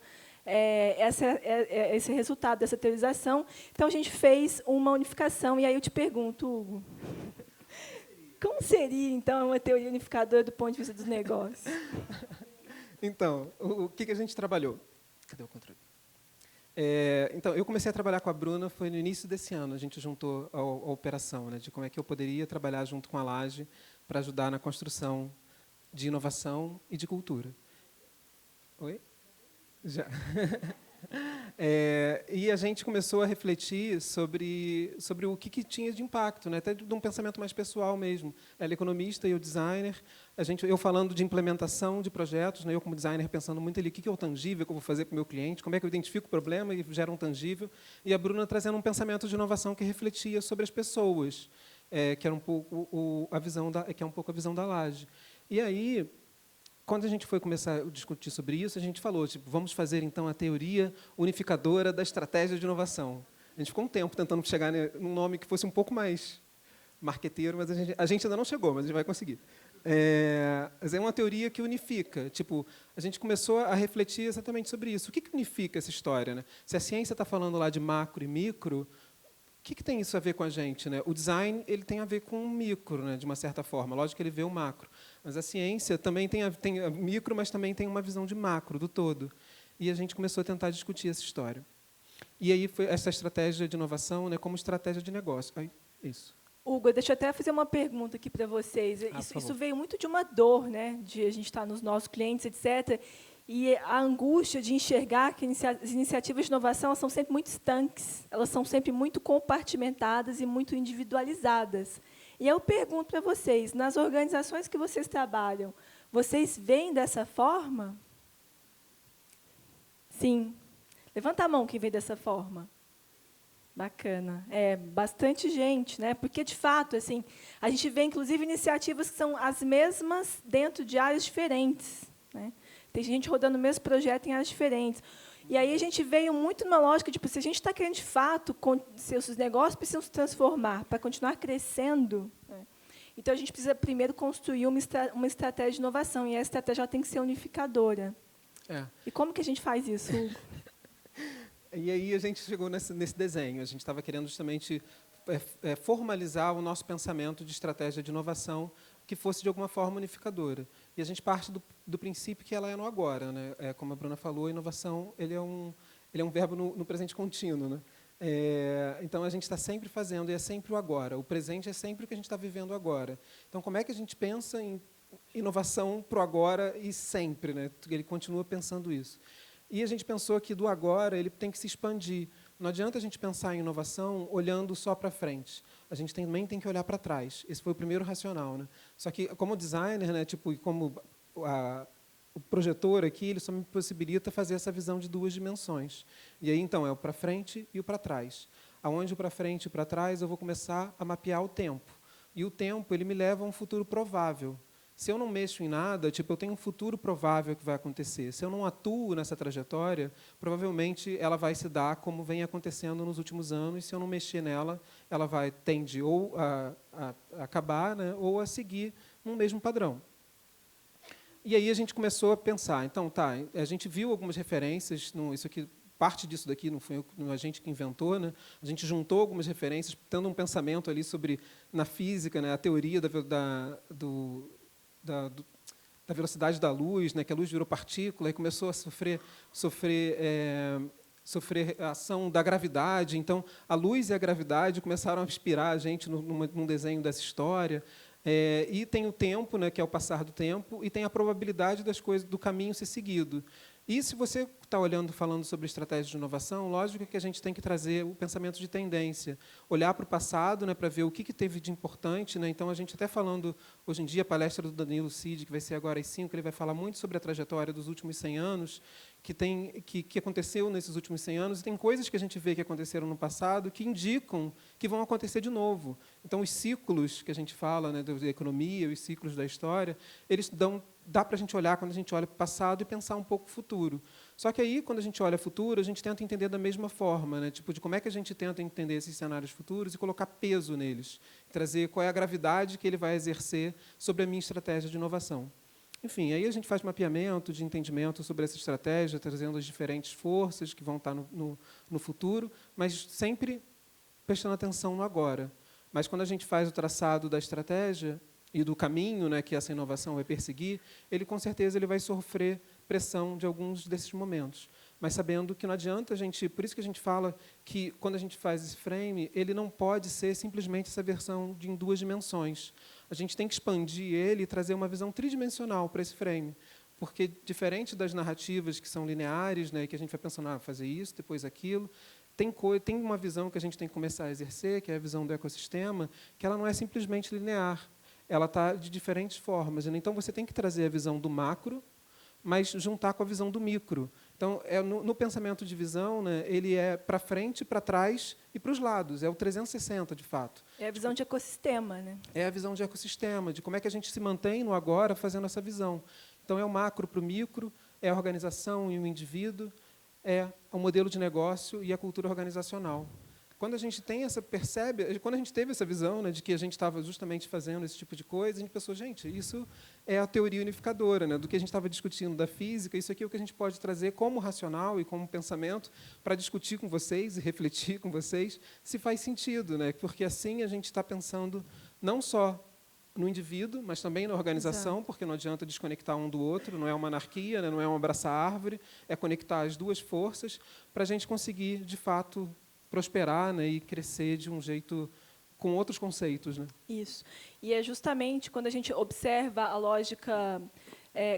esse resultado dessa teorização. Então, a gente fez uma unificação, e aí eu te pergunto, Hugo, como seria, então, uma teoria unificadora do ponto de vista dos negócios? Então, o que a gente trabalhou? Cadê o controle? Então, eu comecei a trabalhar com a Bruna, foi no início desse ano, a gente juntou a operação, né, de como é que eu poderia trabalhar junto com a Laje para ajudar na construção de inovação e de cultura. Oi? Já. E a gente começou a refletir sobre o que tinha de impacto, né? Até de um pensamento mais pessoal mesmo. Ela é economista e eu designer. Eu falando de implementação de projetos, né? Eu como designer pensando muito ali, o que é o tangível que eu vou fazer para o meu cliente, como é que eu identifico o problema e gero um tangível. E a Bruna trazendo um pensamento de inovação que refletia sobre as pessoas, que era um pouco a visão da Laje. E aí, quando a gente foi começar a discutir sobre isso, a gente falou, vamos fazer, então, a teoria unificadora da estratégia de inovação. A gente ficou um tempo tentando chegar num nome que fosse um pouco mais marqueteiro, mas a gente ainda não chegou, mas a gente vai conseguir. Mas é uma teoria que unifica. A gente começou a refletir exatamente sobre isso. O que unifica essa história, né? Se a ciência está falando lá de macro e micro, o que tem isso a ver com a gente, né? O design ele tem a ver com o micro, né, de uma certa forma. Lógico que ele vê o macro. Mas a ciência também tem a micro, mas também tem uma visão de macro, do todo. E a gente começou a tentar discutir essa história. E aí foi essa estratégia de inovação, né, como estratégia de negócio. Isso. Hugo, deixa eu até fazer uma pergunta aqui para vocês. Isso veio muito de uma dor, né, de a gente estar nos nossos clientes, etc., e a angústia de enxergar que as iniciativas de inovação elas são sempre muito estanques, elas são sempre muito compartimentadas e muito individualizadas. E eu pergunto para vocês, nas organizações que vocês trabalham, vocês veem dessa forma? Sim. Levanta a mão quem vê dessa forma. Bacana. Bastante gente, né? Porque, de fato, assim, a gente vê, inclusive, iniciativas que são as mesmas dentro de áreas diferentes, né? Tem gente rodando o mesmo projeto em áreas diferentes. E aí a gente veio muito numa lógica de, se a gente está querendo, de fato, seus negócios precisam se transformar para continuar crescendo, né? Então, a gente precisa, primeiro, construir uma estratégia de inovação, e a estratégia ela tem que ser unificadora. E como que a gente faz isso, Hugo? E aí a gente chegou nesse desenho. A gente estava querendo justamente formalizar o nosso pensamento de estratégia de inovação que fosse, de alguma forma, unificadora. E a gente parte do princípio que ela é no agora, né? Como a Bruna falou, a inovação ele é um verbo no presente contínuo, né? Então, a gente está sempre fazendo, e é sempre o agora. O presente é sempre o que a gente está vivendo agora. Então, como é que a gente pensa em inovação para o agora e sempre, né? Ele continua pensando isso. E a gente pensou que do agora ele tem que se expandir. Não adianta a gente pensar em inovação olhando só para frente. A gente também tem que olhar para trás. Esse foi o primeiro racional, né? Só que, como designer, né, e como o projetor aqui, ele só me possibilita fazer essa visão de duas dimensões. E aí, então, é o para frente e o para trás. Aonde o para frente e o para trás, eu vou começar a mapear o tempo. E o tempo ele me leva a um futuro provável. Se eu não mexo em nada, tipo, eu tenho um futuro provável que vai acontecer. Se eu não atuo nessa trajetória, provavelmente ela vai se dar como vem acontecendo nos últimos anos. Se eu não mexer nela, ela tende ou a acabar, né, ou a seguir num mesmo padrão. E aí a gente começou a pensar, então, tá, a gente viu algumas referências, isso aqui, parte disso daqui não foi a gente que inventou, né? A gente juntou algumas referências, tendo um pensamento ali sobre, na física, né, a teoria da velocidade da luz, né, que a luz virou partícula e começou a sofrer a ação da gravidade. Então, a luz e a gravidade começaram a inspirar a gente num desenho dessa história. E tem o tempo, né, que é o passar do tempo, e tem a probabilidade das coisas, do caminho ser seguido. E se você está falando sobre estratégias de inovação, lógico que a gente tem que trazer o pensamento de tendência, olhar para o passado, né, para ver o que teve de importante, né. Então, a gente até falando, hoje em dia, a palestra do Danilo Cid, que vai ser agora às 5, ele vai falar muito sobre a trajetória dos últimos 100 anos, que aconteceu nesses últimos 100 anos, e tem coisas que a gente vê que aconteceram no passado que indicam que vão acontecer de novo. Então, os ciclos que a gente fala, né, da economia, os ciclos da história, eles dá para a gente olhar, quando a gente olha para o passado, e pensar um pouco o futuro. Só que aí, quando a gente olha o futuro, a gente tenta entender da mesma forma, né? Tipo, de como é que a gente tenta entender esses cenários futuros e colocar peso neles, trazer qual é a gravidade que ele vai exercer sobre a minha estratégia de inovação. Enfim, aí a gente faz mapeamento de entendimento sobre essa estratégia, trazendo as diferentes forças que vão estar no futuro, mas sempre prestando atenção no agora. Mas, quando a gente faz o traçado da estratégia e do caminho, né, que essa inovação vai perseguir, com certeza ele vai sofrer pressão de alguns desses momentos. Mas sabendo que não adianta a gente... Por isso que a gente fala que, quando a gente faz esse frame, ele não pode ser simplesmente essa versão em 2 dimensões. A gente tem que expandir ele e trazer uma visão tridimensional para esse frame. Porque, diferente das narrativas que são lineares, né, que a gente vai pensando, fazer isso, depois aquilo, tem uma visão que a gente tem que começar a exercer, que é a visão do ecossistema, que ela não é simplesmente linear. Ela está de diferentes formas. Então, você tem que trazer a visão do macro, mas juntar com a visão do micro. Então, no pensamento de visão, né, ele é para frente, para trás e para os lados. É o 360, de fato. É a visão de ecossistema, né? É a visão de ecossistema, de como é que a gente se mantém no agora fazendo essa visão. Então, é o macro para o micro, é a organização e o indivíduo, é o modelo de negócio e a cultura organizacional. Quando a gente quando a gente teve essa visão, né, de que a gente estava justamente fazendo esse tipo de coisa, a gente pensou, gente, isso é a teoria unificadora, né, do que a gente estava discutindo da física, isso aqui é o que a gente pode trazer como racional e como pensamento para discutir com vocês e refletir com vocês se faz sentido, né, porque assim a gente está pensando não só no indivíduo, mas também na organização, Exato. porque não adianta desconectar um do outro, não é uma anarquia, né, não é um abraçar-árvore, é conectar as duas forças para a gente conseguir, de fato, prosperar, né, e crescer de um jeito com outros conceitos, né? Isso. E é justamente quando a gente observa a lógica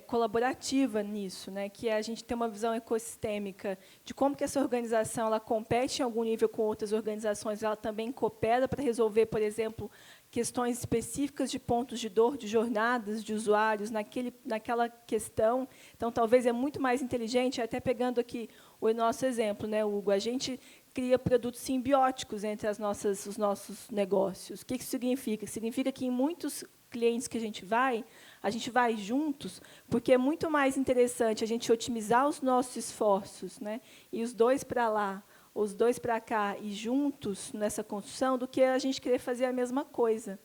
colaborativa nisso, né, que a gente tem uma visão ecossistêmica de como que essa organização ela compete em algum nível com outras organizações, ela também coopera para resolver, por exemplo, questões específicas de pontos de dor, de jornadas de usuários naquela questão. Então, talvez é muito mais inteligente, até pegando aqui o nosso exemplo, né, Hugo, a gente cria produtos simbióticos entre os nossos negócios. O que isso significa? Significa que, em muitos clientes que a gente vai juntos, porque é muito mais interessante a gente otimizar os nossos esforços, né, e os dois para lá, os dois para cá, e juntos nessa construção, do que a gente querer fazer a mesma coisa.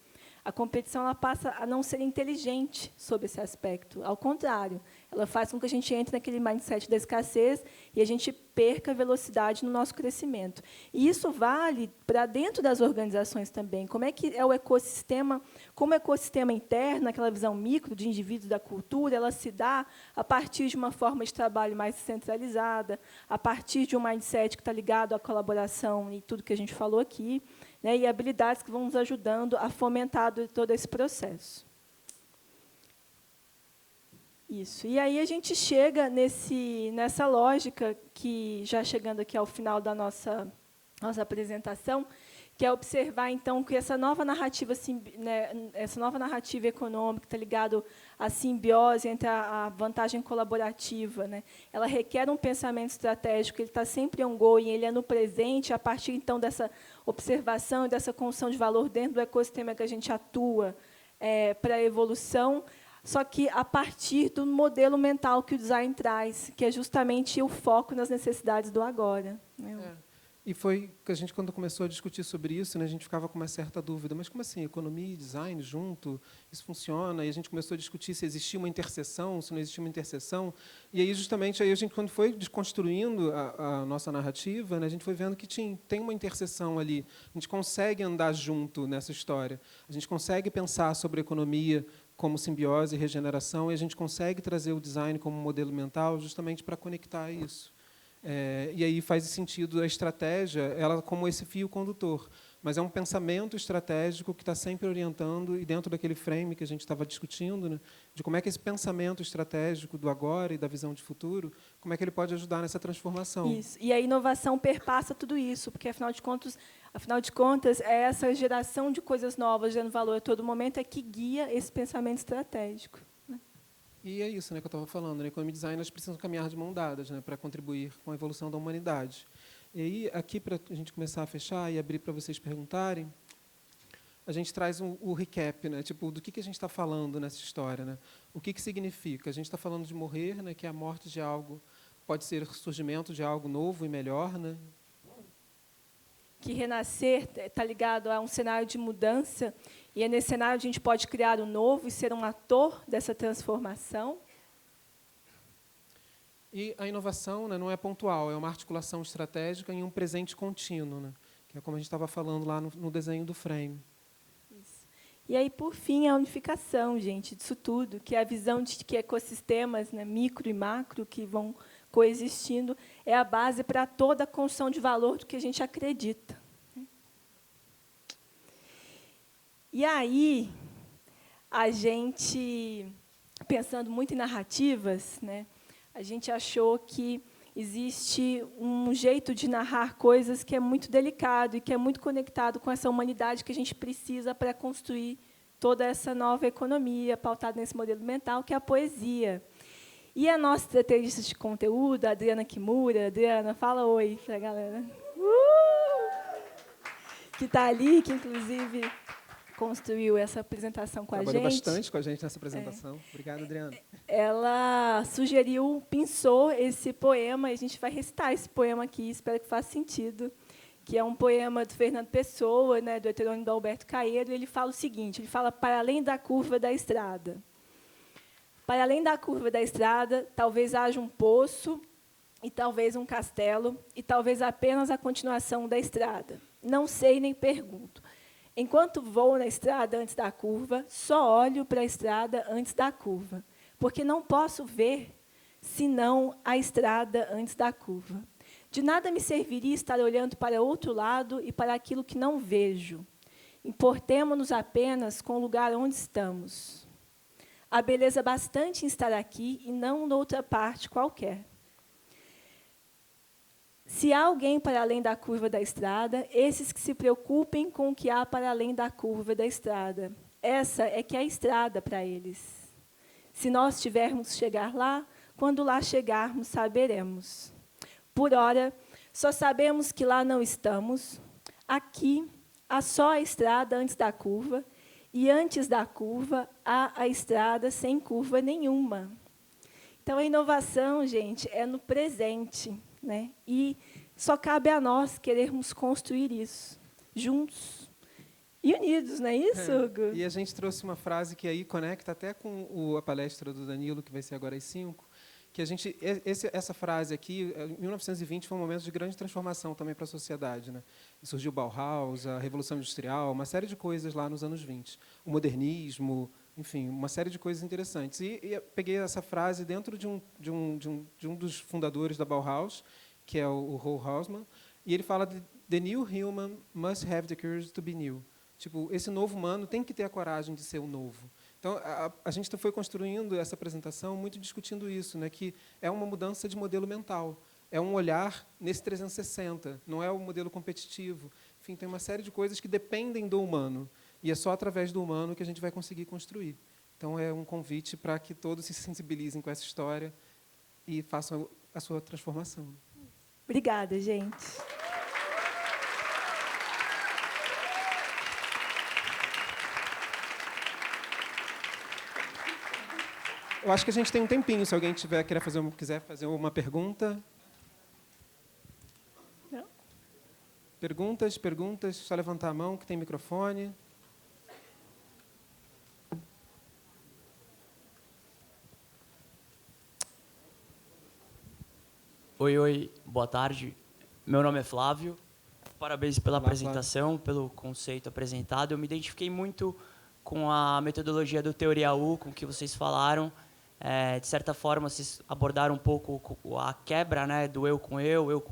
A competição ela passa a não ser inteligente sobre esse aspecto. Ao contrário, ela faz com que a gente entre naquele mindset da escassez e a gente perca velocidade no nosso crescimento. E isso vale para dentro das organizações também. Como é que é o ecossistema, como o ecossistema interno, aquela visão micro de indivíduos da cultura, ela se dá a partir de uma forma de trabalho mais centralizada, a partir de um mindset que está ligado à colaboração e tudo que a gente falou aqui, né, e habilidades que vão nos ajudando a fomentar todo esse processo. Isso. E aí a gente chega nessa lógica, que já chegando aqui ao final da nossa apresentação, que é observar, então, que essa nova narrativa, né, essa nova narrativa econômica está ligada à simbiose entre a vantagem colaborativa, né, ela requer um pensamento estratégico, ele está sempre ongoing, ele é no presente, a partir, então, dessa observação e dessa construção de valor dentro do ecossistema que a gente atua para a evolução. só que a partir do modelo mental que o design traz, que é justamente o foco nas necessidades do agora, né? E foi que a gente, quando começou a discutir sobre isso, né, a gente ficava com uma certa dúvida, mas como assim, economia e design junto, isso funciona? E a gente começou a discutir se existia uma interseção, se não existia uma interseção. E aí, justamente, aí a gente, quando foi desconstruindo a nossa narrativa, né, a gente foi vendo que tem uma interseção ali. A gente consegue andar junto nessa história. A gente consegue pensar sobre a economia como simbiose e regeneração, e a gente consegue trazer o design como modelo mental justamente para conectar isso. E aí faz sentido a estratégia, ela como esse fio condutor, mas é um pensamento estratégico que está sempre orientando, e dentro daquele frame que a gente estava discutindo, né, de como é que esse pensamento estratégico do agora e da visão de futuro, como é que ele pode ajudar nessa transformação. Isso. E a inovação perpassa tudo isso, porque, afinal de contas, é essa geração de coisas novas, gerando valor a todo momento, é que guia esse pensamento estratégico. E é isso, né, que eu estava falando. Né? Economia e design, elas precisam caminhar de mão dadas, né, para contribuir com a evolução da humanidade. E aí, aqui, para a gente começar a fechar e abrir para vocês perguntarem, a gente traz o recap, né, tipo, do que a gente está falando nessa história. Né? O que significa? A gente está falando de morrer, né, que é a morte de algo, pode ser o surgimento de algo novo e melhor. Né? Que renascer está ligado a um cenário de mudança, e é nesse cenário a gente pode criar o novo e ser um ator dessa transformação. E a inovação, né, não é pontual, é uma articulação estratégica em um presente contínuo, né, que é como a gente estava falando lá no desenho do frame. Isso. E aí, por fim, a unificação, gente, disso tudo, que é a visão de que ecossistemas, né, micro e macro, que vão coexistindo, é a base para toda a construção de valor do que a gente acredita. E aí, a gente, pensando muito em narrativas, né, a gente achou que existe um jeito de narrar coisas que é muito delicado e que é muito conectado com essa humanidade que a gente precisa para construir toda essa nova economia pautada nesse modelo mental, que é a poesia. E a nossa estrategista de conteúdo, a Adriana Kimura. Adriana, fala oi para a galera. Que está ali, que, inclusive, construiu essa apresentação com a gente. Trabalhou bastante com a gente nessa apresentação. Obrigada, Adriana. Ela sugeriu, pensou esse poema, e a gente vai recitar esse poema aqui, espero que faça sentido, que é um poema do Fernando Pessoa, né, do heterônimo do Alberto Caeiro, e ele fala o seguinte, ele fala, para além da curva da estrada. Para além da curva da estrada, talvez haja um poço, e talvez um castelo, e talvez apenas a continuação da estrada. Não sei nem pergunto. Enquanto vou na estrada antes da curva, só olho para a estrada antes da curva, porque não posso ver senão a estrada antes da curva. De nada me serviria estar olhando para outro lado e para aquilo que não vejo. Importemo-nos apenas com o lugar onde estamos. Há beleza bastante em estar aqui e não noutra parte qualquer. Se há alguém para além da curva da estrada, esses que se preocupem com o que há para além da curva da estrada. Essa é que é a estrada para eles. Se nós tivermos chegar lá, quando lá chegarmos, saberemos. Por ora, só sabemos que lá não estamos. Aqui, há só a estrada antes da curva, e antes da curva, há a estrada sem curva nenhuma. Então, a inovação, gente, é no presente, né? E só cabe a nós querermos construir isso, juntos e unidos, não é isso, Hugo? E a gente trouxe uma frase que aí conecta até com a palestra do Danilo, que vai ser agora às 5, que a gente, essa frase aqui, em 1920, foi um momento de grande transformação também para a sociedade. Né? Surgiu o Bauhaus, a Revolução Industrial, uma série de coisas lá nos anos 20. O modernismo, enfim, uma série de coisas interessantes. E eu peguei essa frase dentro de um dos fundadores da Bauhaus, que é o Ho Hausmann, e ele fala de "The new human must have the courage to be new". Tipo, esse novo humano tem que ter a coragem de ser o novo. Então, a gente foi construindo essa apresentação muito discutindo isso, né, que é uma mudança de modelo mental, é um olhar nesse 360, não é o modelo competitivo. Enfim, tem uma série de coisas que dependem do humano, e é só através do humano que a gente vai conseguir construir. Então, é um convite para que todos se sensibilizem com essa história e façam a sua transformação. Obrigada, gente. Eu acho que a gente tem um tempinho, se alguém quiser fazer uma pergunta. Não? Perguntas, só levantar a mão que tem microfone. Oi, boa tarde. Meu nome é Flávio. Parabéns pela Olá, apresentação, pelo conceito apresentado. Eu me identifiquei muito com a metodologia do Teoria U, com o que vocês falaram. De certa forma, vocês abordaram um pouco a quebra, né, do eu com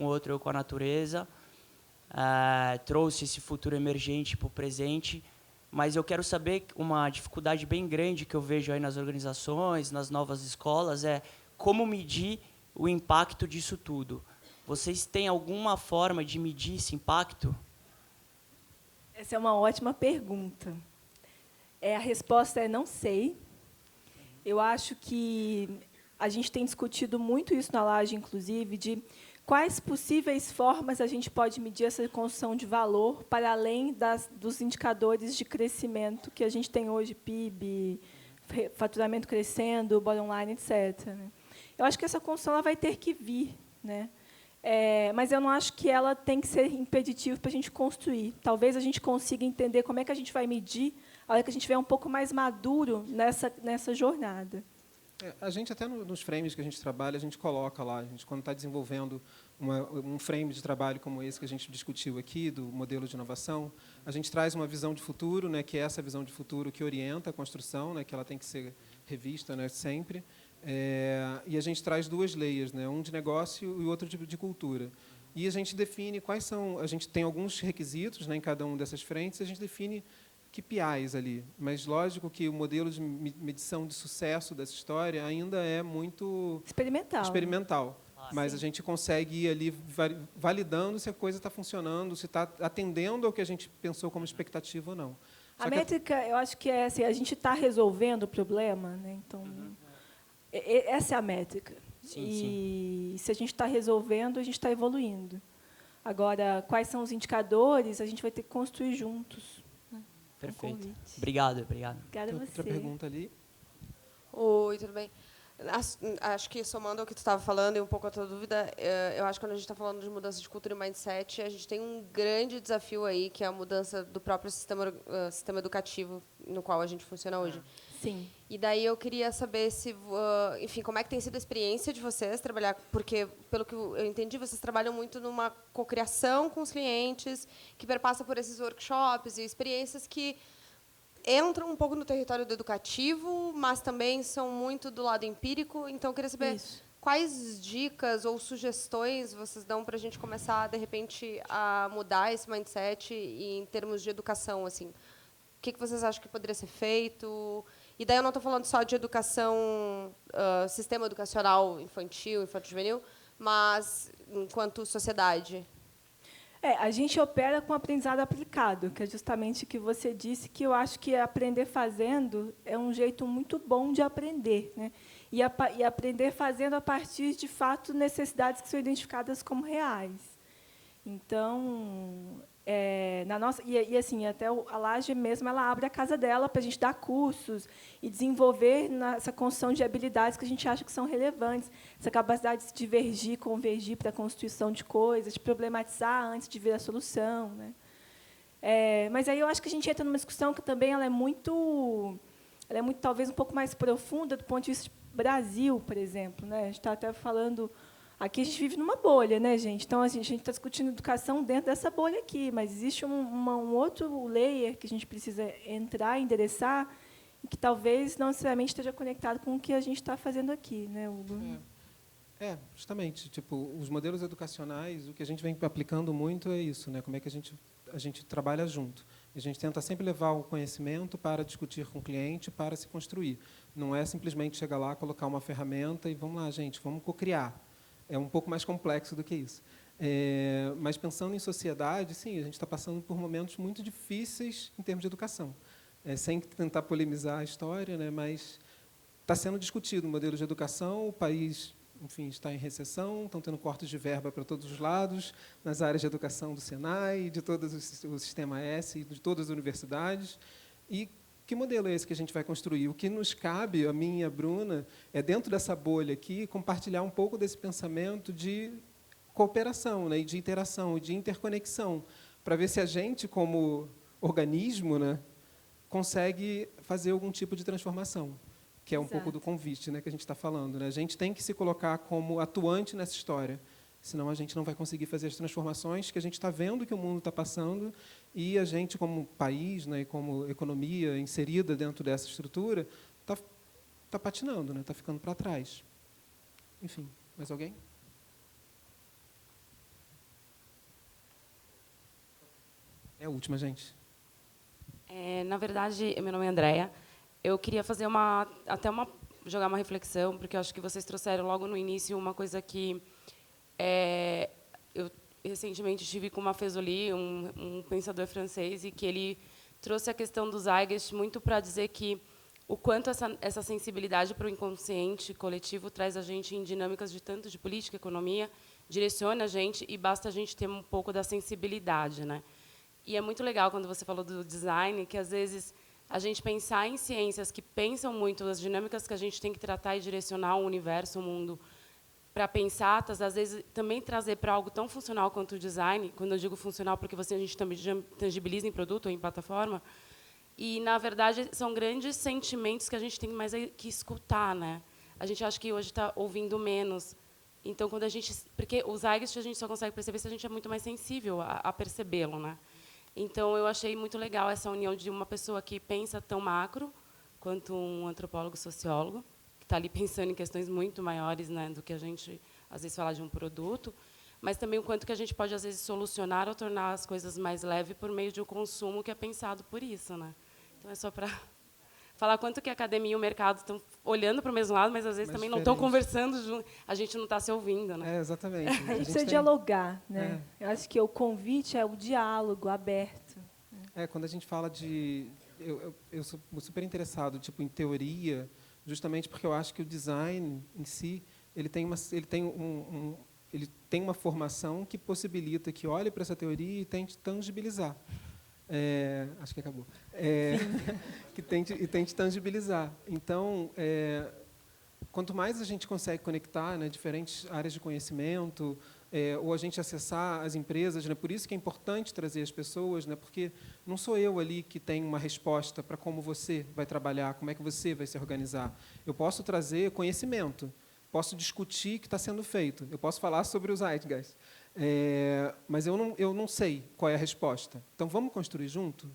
outro, eu com a natureza. Trouxe esse futuro emergente para o presente. Mas eu quero saber, uma dificuldade bem grande que eu vejo aí nas organizações, nas novas escolas, é como medir o impacto disso tudo. Vocês têm alguma forma de medir esse impacto? Essa é uma ótima pergunta. A resposta é não sei. Eu acho que a gente tem discutido muito isso na Laje, inclusive, de quais possíveis formas a gente pode medir essa construção de valor para além dos indicadores de crescimento que a gente tem hoje, PIB, faturamento crescendo, bottom line, etc. Né? Eu acho que essa construção ela vai ter que vir, né? Mas eu não acho que ela tem que ser impeditiva para a gente construir. Talvez a gente consiga entender como é que a gente vai medir a hora que a gente estiver um pouco mais maduro nessa jornada. A gente, até nos frames que a gente trabalha, a gente coloca lá, quando está desenvolvendo um frame de trabalho como esse que a gente discutiu aqui, do modelo de inovação, a gente traz uma visão de futuro, né, que é essa visão de futuro que orienta a construção, né, que ela tem que ser revista, né, sempre. E a gente traz duas layers, né, um de negócio e outro de cultura. E a gente define quais são... A gente tem alguns requisitos, né, em cada uma dessas frentes, a gente define KPIs ali. Mas, lógico que o modelo de medição de sucesso dessa história ainda é muito... experimental. Mas Sim. a gente consegue ir ali validando se a coisa está funcionando, se está atendendo ao que a gente pensou como expectativa ou não. A métrica, eu acho que é assim, a gente está resolvendo o problema, né? Então, essa é a métrica. Sim. Se a gente está resolvendo, a gente está evoluindo. Agora, quais são os indicadores, a gente vai ter que construir juntos. Né? Perfeito. Obrigado. Obrigada a você. Outra pergunta ali. Oi, tudo bem? Acho que, somando ao que tu estava falando e um pouco a tua dúvida, eu acho que quando a gente está falando de mudança de cultura e mindset, a gente tem um grande desafio aí, que é a mudança do próprio sistema educativo no qual a gente funciona hoje. Sim. E daí eu queria saber se, enfim, como é que tem sido a experiência de vocês trabalhar, porque, pelo que eu entendi, vocês trabalham muito numa cocriação com os clientes, que perpassa por esses workshops e experiências que entram um pouco no território do educativo, mas também são muito do lado empírico. Então, eu queria saber quais dicas ou sugestões vocês dão para a gente começar, de repente, a mudar esse mindset em termos de educação. Assim. O que vocês acham que poderia ser feito? E daí eu não estou falando só de educação, sistema educacional infantil, infanto-juvenil, mas enquanto sociedade. A gente opera com aprendizado aplicado, que é justamente o que você disse, que eu acho que aprender fazendo é um jeito muito bom de aprender, né? E aprender fazendo a partir, de fato, necessidades que são identificadas como reais. Então, na nossa assim, até a Laje mesmo, ela abre a casa dela para a gente dar cursos e desenvolver essa construção de habilidades que a gente acha que são relevantes, essa capacidade de se divergir, convergir para a constituição de coisas, de problematizar antes de ver a solução, né? Mas aí eu acho que a gente entra numa discussão que também ela é muito talvez um pouco mais profunda do ponto de vista do Brasil, por exemplo, né? A gente está até falando. Aqui a gente vive numa bolha, né, gente? Então, a gente está discutindo educação dentro dessa bolha aqui, mas existe um outro layer que a gente precisa entrar, endereçar, e que talvez não necessariamente esteja conectado com o que a gente está fazendo aqui, né, Hugo? Justamente. Tipo, os modelos educacionais, o que a gente vem aplicando muito é isso, né? Como é que a gente trabalha junto. A gente tenta sempre levar o conhecimento para discutir com o cliente, para se construir. Não é simplesmente chegar lá, colocar uma ferramenta e vamos lá, gente, vamos cocriar. É um pouco mais complexo do que isso. Mas, pensando em sociedade, sim, a gente está passando por momentos muito difíceis em termos de educação. Sem tentar polemizar a história, né, mas está sendo discutido o modelo de educação, o país, enfim, está em recessão, estão tendo cortes de verba para todos os lados, nas áreas de educação do Senai, de todo o Sistema S, de todas as universidades. E que modelo é esse que a gente vai construir? O que nos cabe, a mim e a Bruna, é, dentro dessa bolha aqui, compartilhar um pouco desse pensamento de cooperação, né, e de interação, e de interconexão, para ver se a gente, como organismo, né, consegue fazer algum tipo de transformação, que é um pouco do convite, né, que a gente está falando. Né? A gente tem que se colocar como atuante nessa história, senão a gente não vai conseguir fazer as transformações que a gente está vendo que o mundo está passando, e a gente, como país, né, e como economia inserida dentro dessa estrutura, está patinando, né, está ficando para trás. Enfim, mais alguém? É a última, gente. Na verdade, meu nome é Andréia. Eu queria fazer jogar uma reflexão, porque eu acho que vocês trouxeram logo no início uma coisa que eu recentemente estive com uma Fesoli, um pensador francês, e que ele trouxe a questão do Zeitgeist muito para dizer que o quanto essa sensibilidade para o inconsciente coletivo traz a gente em dinâmicas de tanto de política, economia, direciona a gente e basta a gente ter um pouco da sensibilidade, né? E é muito legal quando você falou do design, que às vezes a gente pensar em ciências que pensam muito as dinâmicas que a gente tem que tratar e direcionar o universo, o mundo, para pensar, às vezes também trazer para algo tão funcional quanto o design, quando eu digo funcional, porque a gente também tangibiliza em produto ou em plataforma, e, na verdade, são grandes sentimentos que a gente tem mais que escutar, né? A gente acha que hoje está ouvindo menos. Então, quando a gente... Porque o Zeitgeist a gente só consegue perceber se a gente é muito mais sensível a percebê-lo, né? Então, eu achei muito legal essa união de uma pessoa que pensa tão macro quanto um antropólogo sociólogo, que está ali pensando em questões muito maiores, né, do que a gente, às vezes, falar de um produto, mas também o quanto que a gente pode, às vezes, solucionar ou tornar as coisas mais leves por meio de um consumo que é pensado por isso. Né? Então, é só para falar quanto que a academia e o mercado estão olhando para o mesmo lado, mas, às vezes, também não estão conversando junto, a gente não está se ouvindo. Né? Exatamente. A gente precisa dialogar. Né? Eu acho que o convite é o diálogo aberto. Quando a gente fala de... Eu sou super interessado em teoria, justamente porque eu acho que o design em si ele tem uma formação que possibilita que olhe para essa teoria e tente tangibilizar. Acho que acabou. Que tente tangibilizar. Então, quanto mais a gente consegue conectar, né, diferentes áreas de conhecimento, ou a gente acessar as empresas, né, por isso que é importante trazer as pessoas, né, porque não sou eu ali que tenho uma resposta para como você vai trabalhar, como é que você vai se organizar. Eu posso trazer conhecimento, posso discutir o que está sendo feito, eu posso falar sobre os Zeitgeist, mas eu não sei qual é a resposta. Então, vamos construir junto?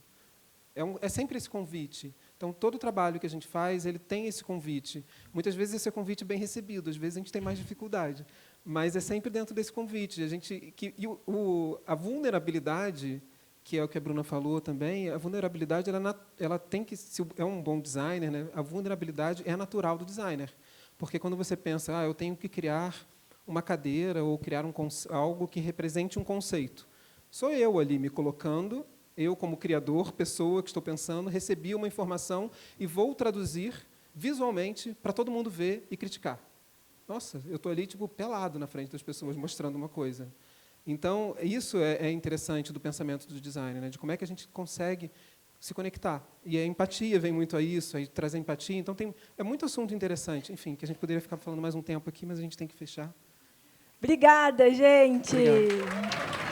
É sempre esse convite. Então, todo o trabalho que a gente faz, ele tem esse convite. Muitas vezes esse é convite bem recebido, às vezes a gente tem mais dificuldade, mas é sempre dentro desse convite. A vulnerabilidade, que é o que a Bruna falou também, a vulnerabilidade ela tem que, se é um bom designer, né, a vulnerabilidade é natural do designer, porque quando você pensa, eu tenho que criar uma cadeira ou criar algo que represente um conceito, sou eu ali me colocando. Eu, como criador, pessoa que estou pensando, recebi uma informação e vou traduzir visualmente para todo mundo ver e criticar. Nossa, eu estou ali pelado na frente das pessoas, mostrando uma coisa. Então, isso é interessante do pensamento do design, né? De como é que a gente consegue se conectar. E a empatia vem muito a isso, aí traz a empatia. Então, é muito assunto interessante, enfim, que a gente poderia ficar falando mais um tempo aqui, mas a gente tem que fechar. Obrigada, gente! Obrigado.